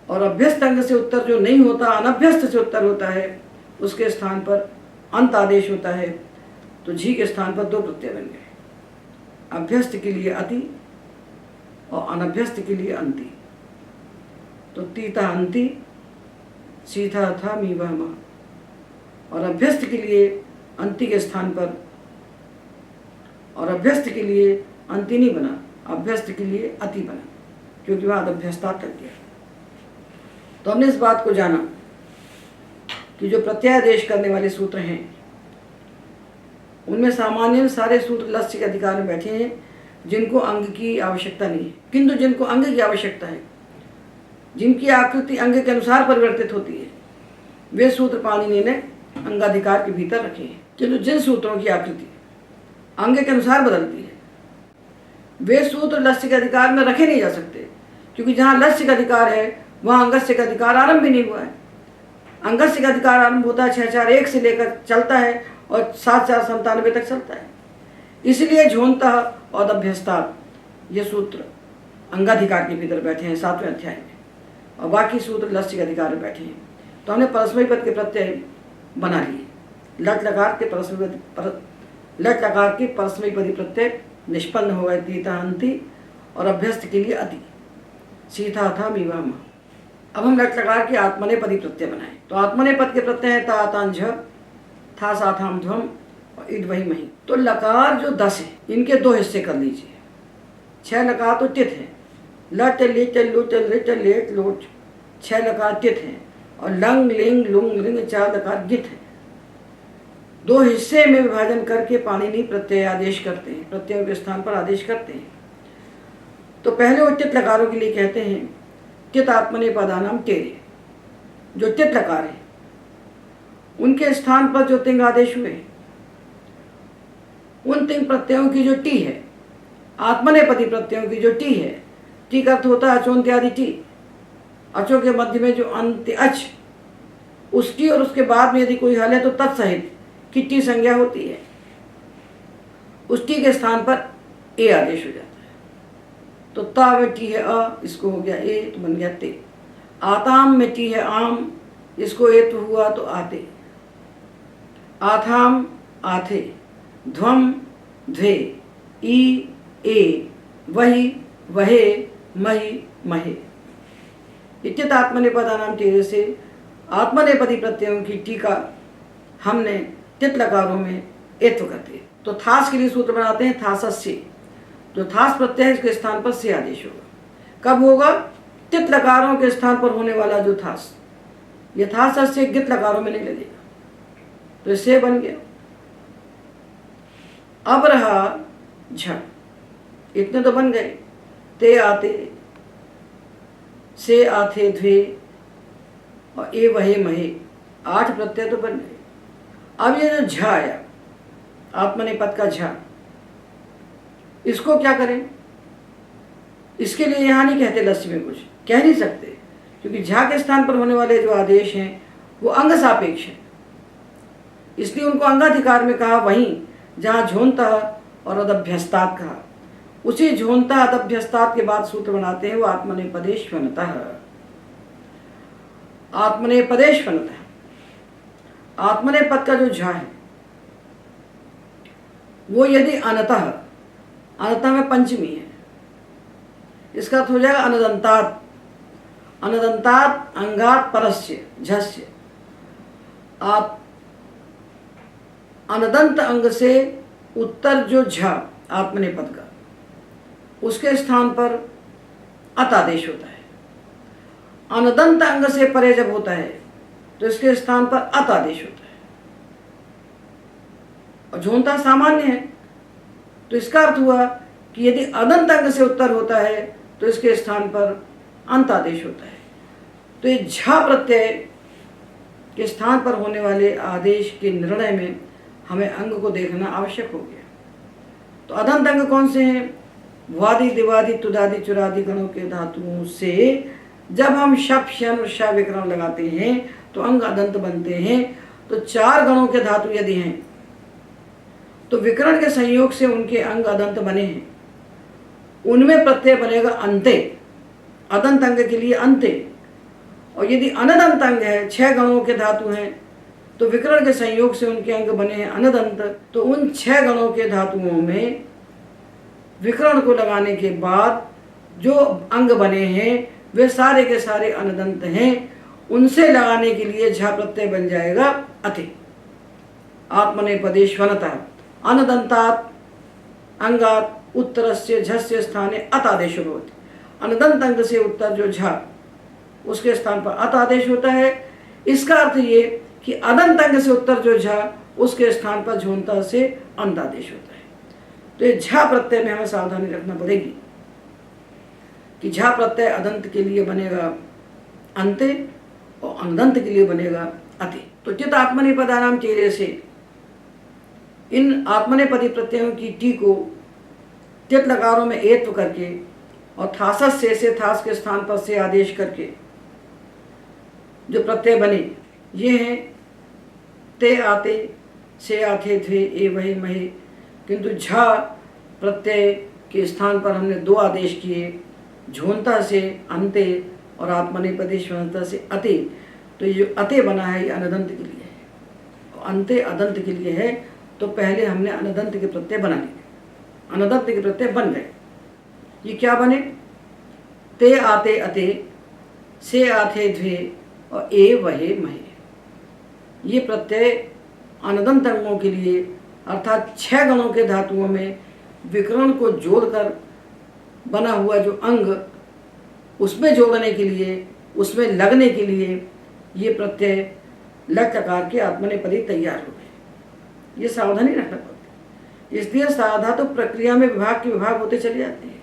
और अभ्यस्त अंग से उत्तर जो नहीं होता, अनभ्यस्त से उत्तर होता है, उसके स्थान पर अंत आदेश होता है। तो झी के स्थान पर 2 प्रत्यय बन गए, अभ्यस्त के लिए अति और अनभ्यस्त के लिए अंति। तो तीता अंति, सीधा था मीवा मा, और अभ्यस्त के लिए अंति के स्थान पर, और अभ्यस्त के लिए अंति नहीं बना, अभ्यस्त के लिए अति बना, क्योंकि वहाँ अभ्यस्ता कर दिया। तो हमने इस बात को जाना कि जो प्रत्यादेश करने वाले सूत्र हैं उनमें सामान्य सारे सूत्र लस्य के अधिकार में बैठे हैं, जिनको अंग की आवश्यकता नहीं है। किंतु जिनको अंग की आवश्यकता है, जिनकी आकृति अंग के अनुसार परिवर्तित होती है, वे सूत्र पाणिनि ने अंगाधिकार के भीतर रखे हैं। किंतु जिन सूत्रों की आकृति अंग के अनुसार बदलती है, वे सूत्र लस्य के अधिकार में रखे नहीं जा सकते, क्योंकि जहाँ लस्य का अधिकार है वहाँ अंगस्य का अधिकार आरंभ भी नहीं हुआ है। अंगस्य का अधिकार आरंभ होता है 6-4-1 से लेकर चलता है और 7-4-97 तक चलता है। इसलिए झोंता और अभ्यस्ता ये सूत्र अंगाधिकार के भीतर बैठे हैं 7वें अध्याय में, और बाकी सूत्र लस्य के अधिकार में बैठे हैं। तो हमने परस्मयी पद के प्रत्यय बना लिए। लट लकार के परस्मयी पदी प्रत्यय निष्पन्न हो गए, तीता अंति, और अभ्यस्त के लिए अति, सीधा था मीवा मा। अब हम लट लकार के आत्मनेपदी प्रत्यय बनाए। तो आत्मनेपद के प्रत्यय है ता तान झ, था साथाम ध्वम और इड वही मही। तो लकार जो 10 है, इनके 2 हिस्से कर लीजिए। 6 लकार तो तित है, लट लिट लुट लिट लेट लोट, 6 लकार तित हैं, और लंग लिंग लुंग लिंग 4 लकार गित है। 2 हिस्से में विभाजन करके पाणिनि प्रत्यय आदेश करते हैं, प्रत्ययों के स्थान पर आदेश करते हैं। तो पहले वो तित लकारों के लिए कहते हैं तित आत्मनेपदानाम तेरे। जो तित लकार है उनके स्थान पर जो तिंग आदेश हुए, उन तिंग प्रत्ययों की जो टी है, आत्मनेपदी प्रत्ययों की जो टी है, टी का अर्थ होता है अचोन्त्यादि टी, अचों के मध्य में जो अंत्य अच, उसकी और उसके बाद में यदि कोई हल है तो तत्सहित की टी संज्ञा होती है। उस टी के स्थान पर ए आदेश हो जाता है। तो ता में टी है अ, इसको हो गया ए, तो बन गया ते। आताम में टी है आम, इसको ए तो हुआ तो आते। आथाम आथे, ध्वम ध्वे, ई ए, वही वहे, मही महे। इत्यत आत्मनेपदानाम तेरे से आत्मनेपदी प्रत्ययों की टीका हमने तित लकारों में एत्व करते हैं। तो थास के लिए सूत्र बनाते हैं थासस्य। जो थास प्रत्यय है इसके स्थान पर से आदेश होगा। कब होगा? तित लकारों के स्थान पर होने वाला जो थास, ये थासस्य गित लकारों में नहीं लगेगा, तो इससे बन गया। अब रहा झ, इतने तो बन गए। ते आते, से आथे ध्वे और ए वहे महे, 8 प्रत्यय तो बन गए। अब ये जो झ आया, आत्मनेपद का झ, इसको क्या करें? इसके लिए यहाँ नहीं कहते लस्य में कुछ, कह नहीं सकते, क्योंकि झा के स्थान पर होने वाले जो आदेश हैं वो अंग सापेक्ष हैं, इसलिए उनको अंगाधिकार में कहा। वहीं जहाँ झोंता और अदभ्यस्तात कहा, उसी झोंता अदभ्यस्तात के बाद सूत्र बनाते हैं वो आत्मनेपदेश्वनतः। आत्मनेपदेश्वनतः आत्मनेपद का जो झा है वो यदि अनतः, अनतः में पंचमी है, इसका अर्थ हो जाएगा अनदंतात, अनदंतात अंगात परस्य झस्य। आप अनदंत अंग से उत्तर जो झ आत्मनेपद का, उसके स्थान पर अत आदेश होता है। अनदंत अंग से परे जब होता है तो इसके स्थान पर अत आदेश होता है। और झोंता सामान्य है, तो इसका अर्थ हुआ कि यदि अदंत अंग से उत्तर होता है तो इसके स्थान पर अंत आदेश होता है। तो ये झ प्रत्यय के स्थान पर होने वाले आदेश के निर्णय में हमें अंग को देखना आवश्यक हो गया। तो अदंत अंग कौन से हैं? भ्वादि दिवादि तुदादि चुरादि गणों के धातुओं से जब हम शप शन और श विकरण लगाते हैं तो अंग अदंत बनते हैं। तो 4 गणों के धातु यदि हैं तो विकरण के संयोग से उनके अंग अदंत बने हैं, उनमें प्रत्यय बनेगा अंते, अदंत अंग के लिए अंते। और यदि अनदंत अंग है, 6 गणों के धातु हैं, तो विकरण के संयोग से उनके अंग बने हैं अनदंत। तो उन 6 गणों के धातुओं में विकरण को लगाने के बाद जो अंग बने हैं वे सारे के सारे अनदंत हैं। उनसे लगाने के लिए झा प्रत्यय बन जाएगा अति। आत्मनेपदेश्वनतः अनदंतात अंगात उत्तरस्य झस्य स्थाने अत आदेशो भवति। अनदंत अंग से उत्तर जो झा, उसके स्थान पर अत आदेश होता है। इसका अर्थ ये कि अदंत अंग से उत्तर जो झा, उसके स्थान पर झोंता से अंत आदेश होता है। तो ये झा प्रत्यय में हमें सावधानी रखना पड़ेगी कि झा प्रत्यय अदंत के लिए बनेगा अंते और अनदंत के लिए बनेगा अति। तो चित आत्मनेपदानाम चेरे से इन आत्मनेपदी प्रत्ययों की टी को चित लकारों में एत्व करके और थासस से थास के स्थान पर से आदेश करके जो प्रत्यय बने ये हैं ते आते, से आते, ध्वे, ए वहे महे। किंतु झा प्रत्यय के स्थान पर हमने 2 आदेश किए, झोंता से अंते और आत्मनेपदेश्वरता से अति। तो ये जो अति बना है ये अनदंत के लिए है, अंते अदंत के लिए है। तो पहले हमने अनदंत के प्रत्यय बना लिए, अनदंत के प्रत्यय बन गए। ये क्या बने? ते आते अते, से आते ध्वे और ए वहे महे। ये प्रत्यय अनदंत अंगों के लिए अर्थात 6 गणों के धातुओं में विकरण को जोड़कर बना हुआ जो अंग, उसमें जोड़ने के लिए, उसमें लगने के लिए ये प्रत्यय लट लकार के आत्मनेपदी तैयार हो गए। ये सावधानी रखना पड़ता है। इसलिए साधातु प्रक्रिया में विभाग के विभाग होते चले जाते हैं,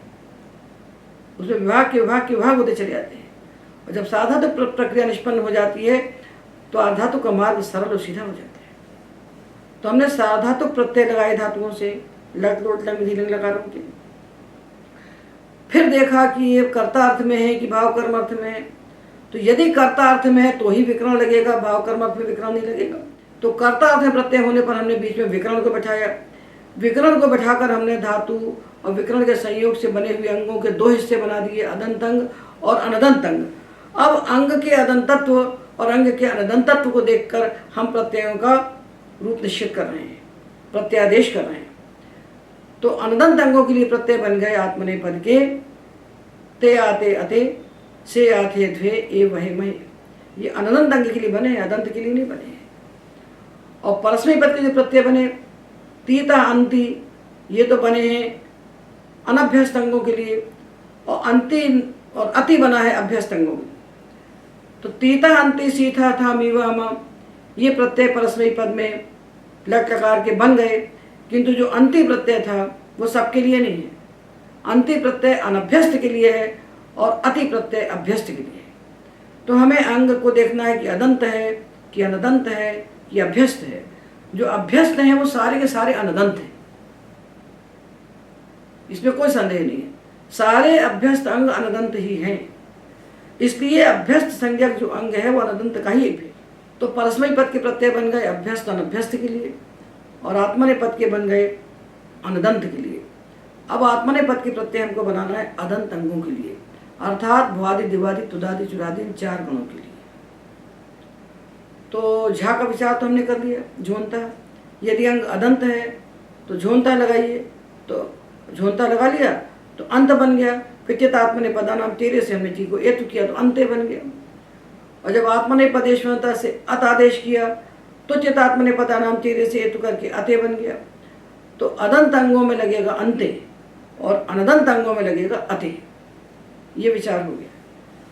उसमें विभाग के विभाग होते चले जाते हैं। और जब साधातु प्रक्रिया निष्पन्न हो जाती है तो आधातु का मार्ग सरल और सीधा हो जाता है। तो हमने साधातु प्रत्यय लगाए धातुओं से, लट लोट लंग विधि लिंग लकारों के। फिर देखा कि ये कर्ता अर्थ में है कि भाव कर्म अर्थ में है। तो यदि कर्ता अर्थ में है तो ही विकरण लगेगा, भाव कर्म अर्थ में विकरण नहीं लगेगा। तो कर्ता अर्थ में प्रत्यय होने पर हमने बीच में विकरण को बैठाया। विकरण को बैठाकर हमने धातु और विकरण के संयोग से बने हुए अंगों के 2 हिस्से बना दिए, अदंत अंग और अनदंत अंग। अब अंग के अदंतत्व और अंग के अनदंतत्व को देखकर हम प्रत्ययों का रूप निश्चित कर रहे हैं, प्रत्यादेश कर रहे हैं। तो अनदंत अंगों के लिए प्रत्यय बन गए आत्मनेपद के ते आते अते, से आते ध्वे, ए वहे महे। ये अनदंत अंग के लिए बने हैं, अदंत के लिए नहीं बने हैं। और परस्मय पद के जो प्रत्यय बने तीता अंति, ये तो बने हैं अनभ्यस्त अंगों के लिए, और अंति और अति बना है अभ्यस्त अंगों में। तो तीता अंति सीथा था मीवा म, ये प्रत्यय परस्मय पद में लट लकार के बन गए। किंतु जो अंति प्रत्यय था वो सबके लिए नहीं है। अंति प्रत्यय अनभ्यस्त के लिए है और अति प्रत्यय अभ्यस्त के लिए है। तो हमें अंग को देखना है कि अदंत है कि अनदंत है कि अभ्यस्त है। जो अभ्यस्त हैं वो सारे के सारे अनदंत हैं, इसमें कोई संदेह नहीं है। सारे अभ्यस्त अंग अनदंत ही हैं, इसलिए अभ्यस्त संज्ञक जो अंग है वो अनदंत का ही है। तो परस्मय पद के प्रत्यय बन गए अभ्यस्त अनभ्यस्त के लिए और आत्मनेपद के बन गए अनदंत के लिए। अब आत्मनेपद के प्रत्यय हमको बनाना है अदंत अंगों के लिए, अर्थात भ्वादि दिवादि तुदादि चुरादि 4 गणों के लिए। तो झा का विचार तो हमने कर लिया, झोंता। यदि अंग अदंत है तो झोंता लगाइए, तो झोंता लगा लिया तो अंत बन गया। फिर चित आत्मने पदानाम तेरे से हमने ची को एतु किया तो अंते बन गया। और जब आत्मने पदेश्वरता से अत आदेश किया तो चित आत्मने पदानाम तेरे से एतु करके अते बन गया। तो अदंत अंगों में लगेगा अंते और अनदंत अंगों में लगेगा अते, ये विचार हो गया।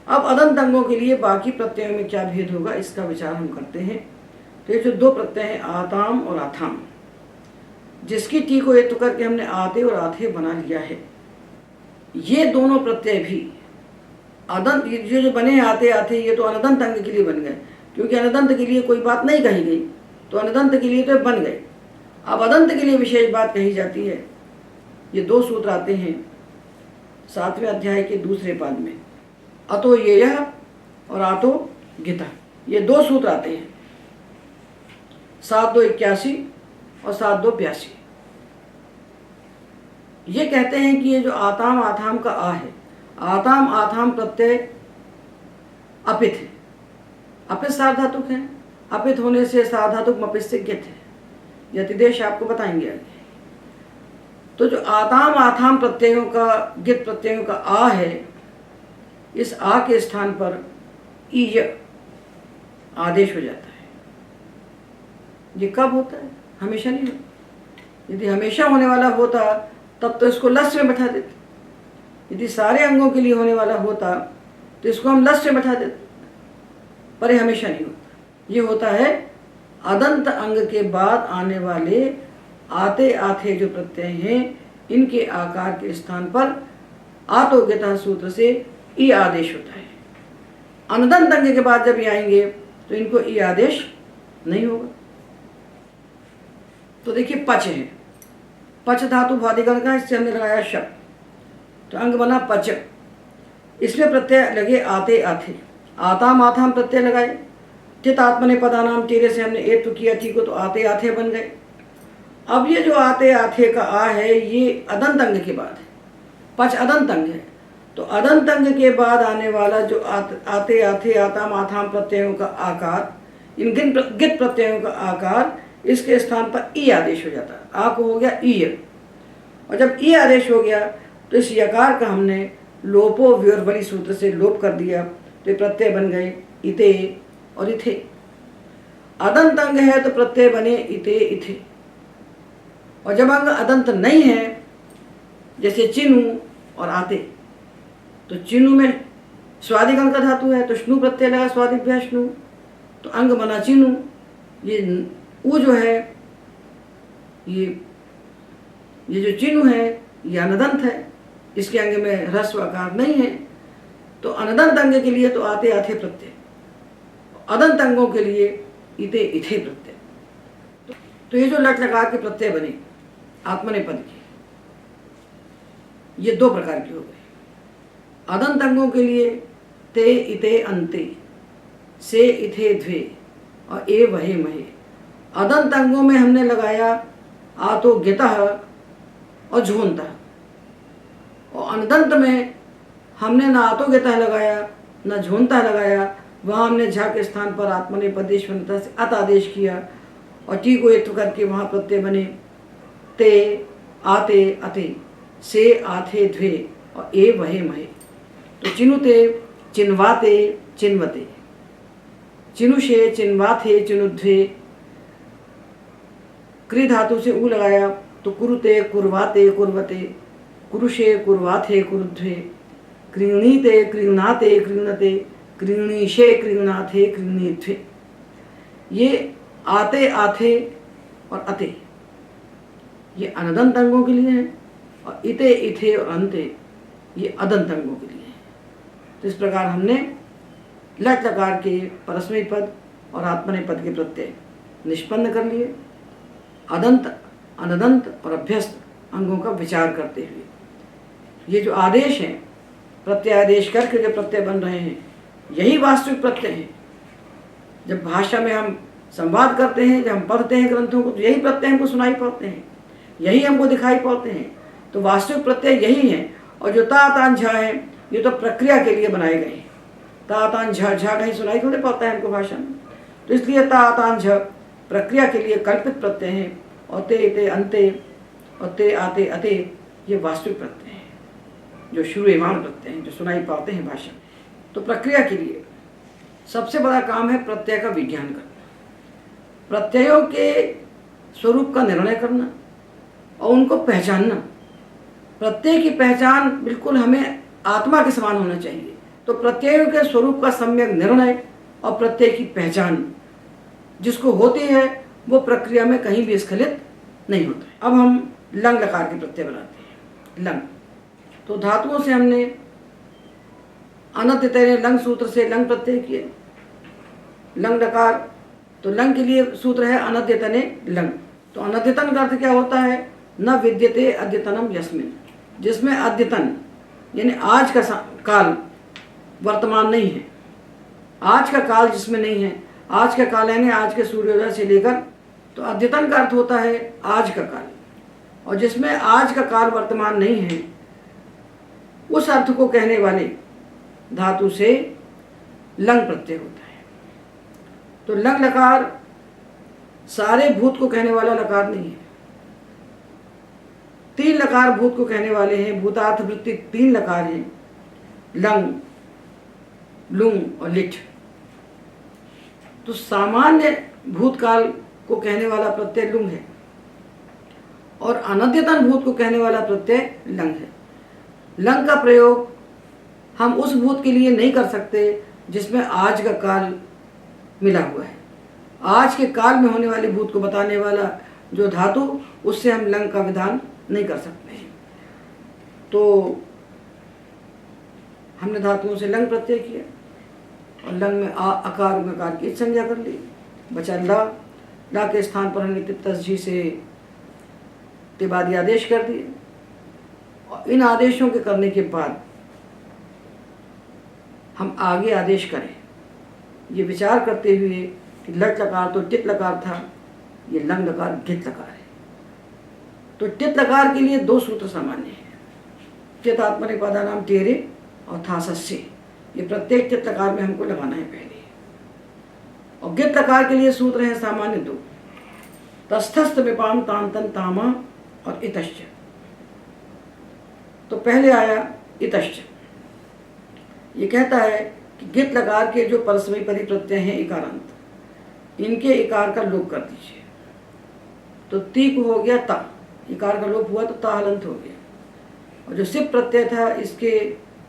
अब अदंत अंगों के लिए बाकी प्रत्ययों में क्या भेद होगा इसका विचार हम करते हैं। तो ये जो दो प्रत्यय हैं आताम और आथाम, जिसकी टी को हेतु करके हमने आते और आथे बना लिया है, ये दोनों प्रत्यय भी अदंत जो बने आते आथे ये तो अनदंत अंग के लिए बन गए, क्योंकि अनदंत के लिए कोई बात नहीं कही गई तो अनदंत के लिए तो बन गए। अब अदंत के लिए विशेष बात कही जाती है। ये दो सूत्र आते हैं 7वें अध्याय के दूसरे पाद में, अतो ये और आतो गीता, ये दो सूत्र आते हैं 7-2-81 और 7-2-82। ये कहते हैं कि ये जो आताम आथाम का आ है, आताम आथाम प्रत्यय अपित है, अपित सार्वधातुक है, अपित होने से सार्वधातुक मपित से गित है, यतिदेश आपको बताएंगे आगे। तो जो आताम आथाम प्रत्ययों का, गित प्रत्ययों का आ है, इस आ के स्थान पर ईय आदेश हो जाता है। ये कब होता है? हमेशा नहीं होता। यदि हमेशा होने वाला होता तब तो इसको लस्य में बैठा देते। यदि सारे अंगों के लिए होने वाला होता तो इसको हम लस्य में बैठा देते, पर ये हमेशा नहीं होता। ये होता है अदंत अंग के बाद आने वाले आते आथे जो प्रत्यय हैं, इनके आकार के स्थान पर आतोगता सूत्र से ई आदेश होता है। अनदंत अंग के बाद जब ये आएंगे तो इनको ई आदेश नहीं होगा। तो देखिए पच है, पच धातु भादिगण का, इससे हमने लगाया शब्द, तो अंग बना पच। इसमें प्रत्यय लगे आते आथे, आताम आथाम प्रत्यय लगाए, चित आत्मने पदानाम तेरे से हमने एतु किया थी को तो आते आथे बन गए। अब ये जो आते आथे का आ है ये अदंत अंग के बाद है, पच अदंत अंग है। तो अदंत अंग के बाद आने वाला जो आते आथे आताम आथाम प्रत्ययों का आकार, इन गित प्रत्ययों का आकार, इसके स्थान पर ई आदेश हो जाता है। आ को हो गया ई, और जब ई आदेश हो गया तो इस यकार का हमने लोपो व्योर्वली सूत्र से लोप कर दिया, तो ये प्रत्यय बन गए इते और इथे। अदंत अंग है तो प्रत्यय बने इते इथे, और जब अंग अदंत नहीं है जैसे चिनु और आते, तो चिनु में स्वादिगण का धातु है तो श्नु प्रत्यय लगा, स्वादिभ्या श्नु, तो अंग बना चिनु। ये उ जो है ये जो चिनु है ये अनदंत है, इसके अंग में ह्रस्व आकार नहीं है। तो अनदंत अंग के लिए तो आते आथे प्रत्यय, अदंत अंगों के लिए इते इथे प्रत्यय। तो ये जो लट लकार के प्रत्यय बने आत्मनेपद के, ये दो प्रकार के हो गए। अदंत अंगों के लिए ते इते अंते, से इथे द्वे और ए वहे महे। अदंत अंगों में हमने लगाया आतो गितः और झोंता, और अनदंत में हमने ना आतो गितः लगाया ना झोंता लगाया, वहाँ हमने झा के स्थान पर आत्मनेपदेश्वरता से अत आदेश किया और टी को एतु करके वहाँ प्रत्यय बने ते आते अते, से आथे द्वे और ए वहे महे। तो चिनुते चिन्वाते चिन्वते, चिनुषे चिन्वाथे चिनुध्वे, क्री धातु से ऊ लगाया तो कुरुते कुर्वाते कुर्वते, कुरुषे कुर्वाथे कुरुध्वे, क्रीणीते क्रीणाते क्रीणते, क्रीणीशे क्रीणाथे क्रीणीध्वे। ये आते आथे और अते ये अनदंत अंगों के लिए है, और इते इथे और अंते ये अदंत अंगों के लिए है। तो इस प्रकार हमने लट लकार के परस्मै पद और आत्मनेपद के प्रत्यय निष्पन्न कर लिए, अदंत अनदंत और अभ्यस्त अंगों का विचार करते हुए। ये जो आदेश हैं, प्रत्यादेश करके जो प्रत्यय बन रहे हैं, यही वास्तविक प्रत्यय हैं। जब भाषा में हम संवाद करते हैं, जब हम पढ़ते हैं ग्रंथों को, तो यही प्रत्यय हमको सुनाई पड़ते हैं, यही हमको दिखाई पड़ते हैं। तो वास्तविक प्रत्यय यही है। और जो ता तान झा है ये तो प्रक्रिया के लिए बनाए गए हैं। ता तान झा झा कहीं सुनाई थोड़े पड़ता है हमको भाषा में, तो इसलिए ता तान झ प्रक्रिया के लिए कल्पित प्रत्यय हैं, और ते ते अंते और ते आते अते ये वास्तविक प्रत्यय हैं, जो श्रूयमाण प्रत्यय हैं, जो सुनाई पाते हैं भाषा में। तो प्रक्रिया के लिए सबसे बड़ा काम है प्रत्यय का विज्ञान करना, प्रत्ययों के स्वरूप का निर्णय करना और उनको पहचानना। प्रत्यय की पहचान बिल्कुल हमें आत्मा के समान होना चाहिए। तो प्रत्ययों के स्वरूप का सम्यक निर्णय और प्रत्यय की पहचान जिसको होती है वो प्रक्रिया में कहीं भी स्खलित नहीं होता है। अब हम लंग लकार के प्रत्यय बनाते हैं। लंग, तो धातुओं से हमने अनद्यतने लंग सूत्र से लंग प्रत्यय किए। लंग लकार, तो लंग के लिए सूत्र है अनद्यतने लंग। तो अनद्यतन का अर्थ क्या होता है? न विद्यते अद्यतनम यस्मिन, जिसमें अद्यतन यानी आज का काल वर्तमान नहीं है। आज का काल जिसमें नहीं है, आज का काल यानी आज के सूर्योदय से लेकर, तो अद्यतन का अर्थ होता है आज का काल, और जिसमें आज का काल वर्तमान नहीं है उस अर्थ को कहने वाले धातु से लंग प्रत्यय होता है। तो लंग लकार सारे भूत को कहने वाला लकार नहीं है। 3 लकार भूत को कहने वाले हैं। भूतार्थ वृत्ति 3 लकार हैं, लंग, लुंग और लिट। तो सामान्य भूतकाल को कहने वाला प्रत्यय लुंग है और अनद्यतन भूत को कहने वाला प्रत्यय लंग है। लंग का प्रयोग हम उस भूत के लिए नहीं कर सकते जिसमें आज का काल मिला हुआ है। आज के काल में होने वाले भूत को बताने वाला जो धातु, उससे हम लंग का विधान नहीं कर सकते हैं। तो हमने धातुओं से लंग प्रत्यय किया और लंग में आ अकार उकार की संज्ञा कर ली। बचा ला, ला के स्थान पर हमने तिप्तसझी से तिबादी आदेश कर दिए। और इन आदेशों के करने के बाद हम आगे आदेश करें, ये विचार करते हुए कि लट लकार तो टित लकार था, ये लंग लकार गित लकार है। तो टित लकार के लिए 2 सूत्र सामान्य हैं, टित आत्मनेपदा नाम टेरे और था सस्य। ये प्रत्येक टित लकार में हमको लगाना है पहले। और गित लकार के लिए सूत्र हैं सामान्य 2, तस्थस्थ विपाम तांतन तामा और इतश्च। तो पहले आया इतश्च, ये कहता है कि गित लकार के जो परस्मैपदी प्रत्यय हैं इकारांत, इनके इकार का लोप कर दीजिए। तो ती को हो गया ता, इकार का लोप हुआ तो ता हलंत हो गया। और जो सिप प्रत्यय था इसके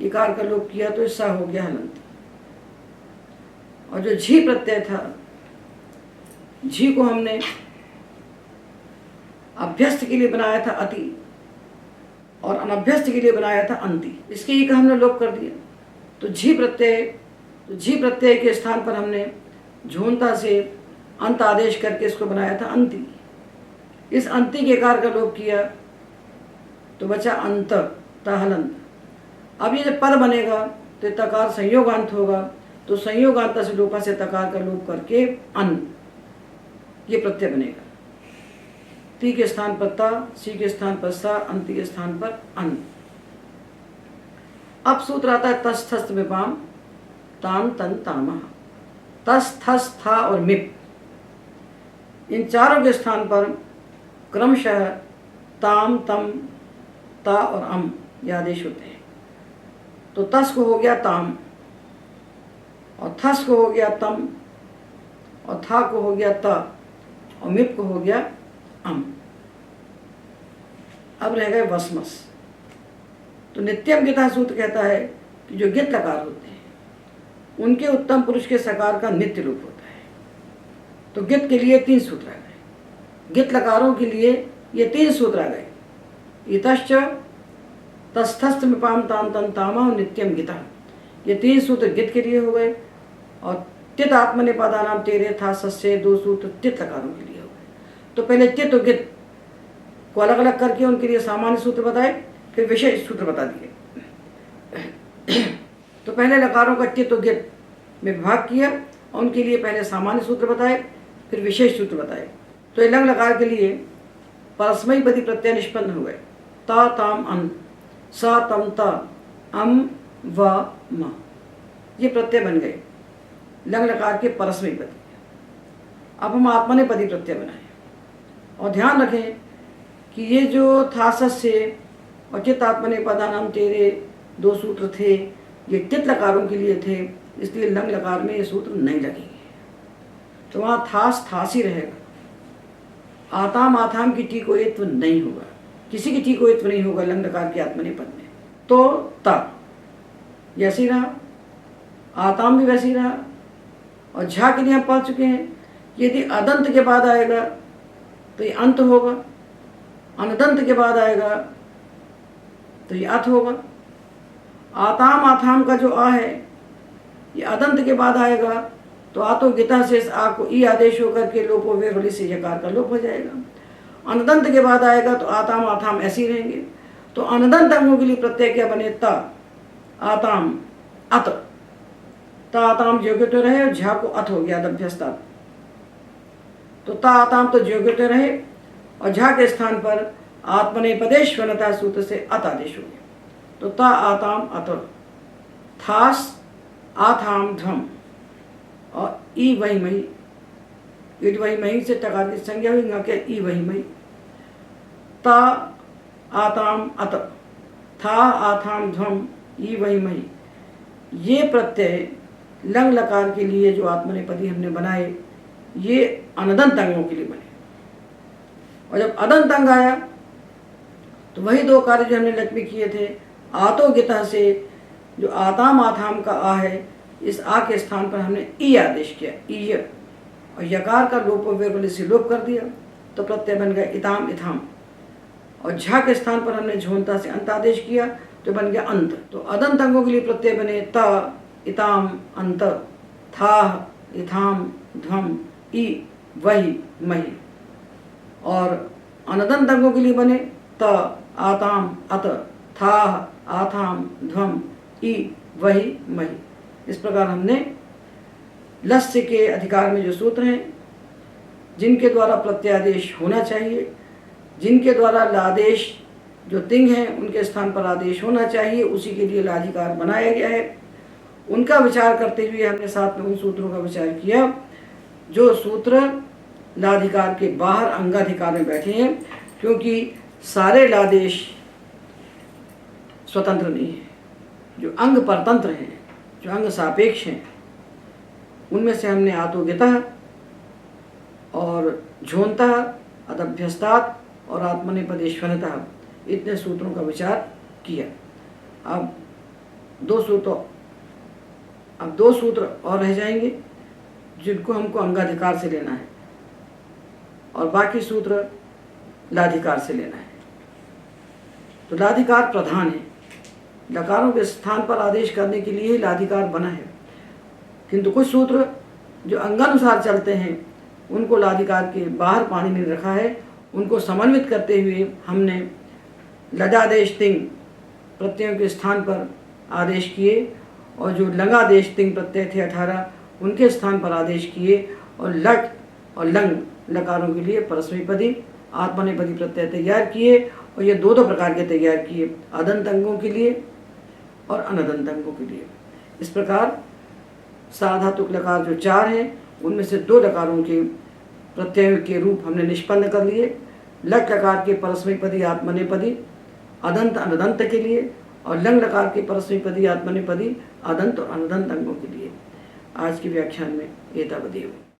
इकार का लोप किया तो सा हो गया हलंत। और जो झी प्रत्यय था, झी को हमने अभ्यस्त के लिए बनाया था अति और अनभ्यस्त के लिए बनाया था अंति। इसके ई का हमने लोप कर दिया। तो झी प्रत्यय के स्थान पर हमने झूनता से अंत आदेश करके इसको बनाया था अंति। इस अंति के कार का लोप किया तो बचा अंत, ताहलंत। अब ये जब पद बनेगा तो तकार संयोगांत होगा, तो संयोगांत से लोपा से तकार का लोप करके अन, ये प्रत्यय बनेगा। ती के स्थान पर ता, सी के स्थान पर सा, अंति के स्थान पर अन। अब सूत्र आता है तस्थस्थ विपाम ताम तन तामा। तस, थस, था और मिप, इन चारों के स्थान पर क्रमशः ताम, तम, ता और अम ये आदेश होते हैं। तो तस को हो गया ताम, और थस को हो गया तम, और था को हो गया ता, और मिप को हो गया अम। अब रह गए वसमस। तो नित्यम गिता सूत्र कहता है कि जो गित लकार होते हैं उनके उत्तम पुरुष के सकार का नित्य रूप होता है। तो गित के लिए 3 सूत्र आ गए, गित लकारों के लिए ये 3 सूत्र आ गए, इतश्च, तस्थस्थ विपाम ताम तन तामा और नित्यम गिता। ये 3 सूत्र गित के लिए हो गए। और तित आत्मनेपदा नाम तेरे था सस्य 2 सूत्र तित लकारों के लिए हो गए। तो पहले तित और गित को अलग अलग करके उनके लिए सामान्य सूत्र बताए, फिर विशेष सूत्र बता दिए। तो पहले लकारों का चित्त और गित में विभाग किया और उनके लिए पहले सामान्य सूत्र बताए, फिर विशेष सूत्र बताए। तो ये लंग लकार के लिए परस्मैपदी प्रत्यय निष्पन्न हुए, ता ताम अन, सा तम ता, अम व म, ये प्रत्यय बन गए लंग लकार के परस्मैपदी। अब हम आत्मनेपदी प्रत्यय बनाएं और ध्यान रखें कि ये जो था सस्य और चित आत्मनेपदानाम तेरे दो सूत्र थे, ये टित लकारों के लिए थे, इसलिए लंग लकार में ये सूत्र नहीं लगेंगे। तो वहाँ थास ही रहेगा। आताम आथाम की टी को एत्व नहीं होगा, किसी की टी को एत्व नहीं होगा लंग लकार के आत्मनेपद में। तो ता जैसी रहा, आताम भी वैसी रहा। और झा के लिए हम पढ़ चुके हैं, यदि अदंत के बाद आएगा तो ये अंत होगा, अनदंत के बाद आएगा तो ये अथ होगा। आताम आथाम का जो आ है ये अदंत के बाद आएगा तो आतो गीता से इस आ को ई आदेश होकर के लोपो वे बलि से यकार का लोप हो जाएगा। अनदंत के बाद आएगा तो आताम आथाम ऐसे ही रहेंगे। तो अनदंत अंगों के लिए प्रत्यय क्या बने? ता आताम अत, ता आताम ज्योग्य रहे और झा को अथ हो गया अदभ्यस्ता। तो ता आताम तो ज्योग्य रहे और झा के स्थान पर आत्मनेपदेश्वनता सूत्र से अत आदेश हो गया। तो ता आताम अत, थास आथाम ध्वम और ई वही मही, ईट वही मही से टकार की संज्ञा हुई के ई वही मही। ता आताम अत, था आथाम ध्वम ई वही मही, ये प्रत्यय लंग लकार के लिए जो आत्मनेपदी हमने बनाए ये अनदंत अंगों के लिए बने। और जब अदंत अंग आया तो वही दो कार्य जो हमने लक्ष्मी किए थे, आतो गीता से जो आताम आथाम का आ है, इस आ के स्थान पर हमने ई आदेश किया, ई, और यकार का लोप वेरबली से लोप कर दिया तो प्रत्यय बन गया इताम इथाम। और झा के स्थान पर हमने झोंता से अंत आदेश किया तो बन गया अंत। तो अदंत अंगों के लिए प्रत्यय बने त इताम अंत, था इथाम ध्वम ई वही मही। और अनदंत अंगों के लिए बने त आताम अत, था आथाम ध्वम ई वही मही। इस प्रकार हमने लस्य के अधिकार में जो सूत्र हैं, जिनके द्वारा प्रत्यादेश होना चाहिए, जिनके द्वारा लादेश जो तिंग है उनके स्थान पर आदेश होना चाहिए, उसी के लिए लाधिकार बनाया गया है। उनका विचार करते हुए हमने साथ में उन सूत्रों का विचार किया जो सूत्र लाधिकार के बाहर अंगाधिकार में बैठे हैं, क्योंकि सारे लादेश स्वतंत्र नहीं है। जो अंग परतंत्र हैं, जो अंग सापेक्ष हैं, उनमें से हमने आतोगिता और झोंता, अदभ्यस्तात और आत्मनेपदेश्वरता, इतने सूत्रों का विचार किया। अब दो सूत्र और रह जाएंगे जिनको हमको अंगाधिकार से लेना है और बाकी सूत्र लाधिकार से लेना है। तो लाधिकार प्रधान है, लकारों के स्थान पर आदेश करने के लिए ही लाधिकार बना है, किंतु कुछ सूत्र जो अंगानुसार चलते हैं उनको लाधिकार के बाहर पानी ने रखा है। उनको समन्वित करते हुए हमने लजादेश तिंग प्रत्ययों के स्थान पर आदेश किए और जो लंगादेश तिंग प्रत्यय थे 18 उनके स्थान पर आदेश किए, और लट और लंग लकारों के लिए परस्मैपदी आत्मनेपदी प्रत्यय तैयार किए। और ये दो प्रकार के तैयार किए, अदंत अंगों के लिए और अनदंत अंगों के लिए। इस प्रकार साधातुक लकार जो 4 हैं उनमें से 2 लकारों के प्रत्ययों के रूप हमने निष्पन्न कर लिए। लट लकार के परस्मैपदी आत्मनेपदी अदंत अनदंत के लिए और लंग लकार के परस्मैपदी आत्मनेपदी अदंत और अनदंत अंगों के लिए। आज के व्याख्यान में एतावदेव।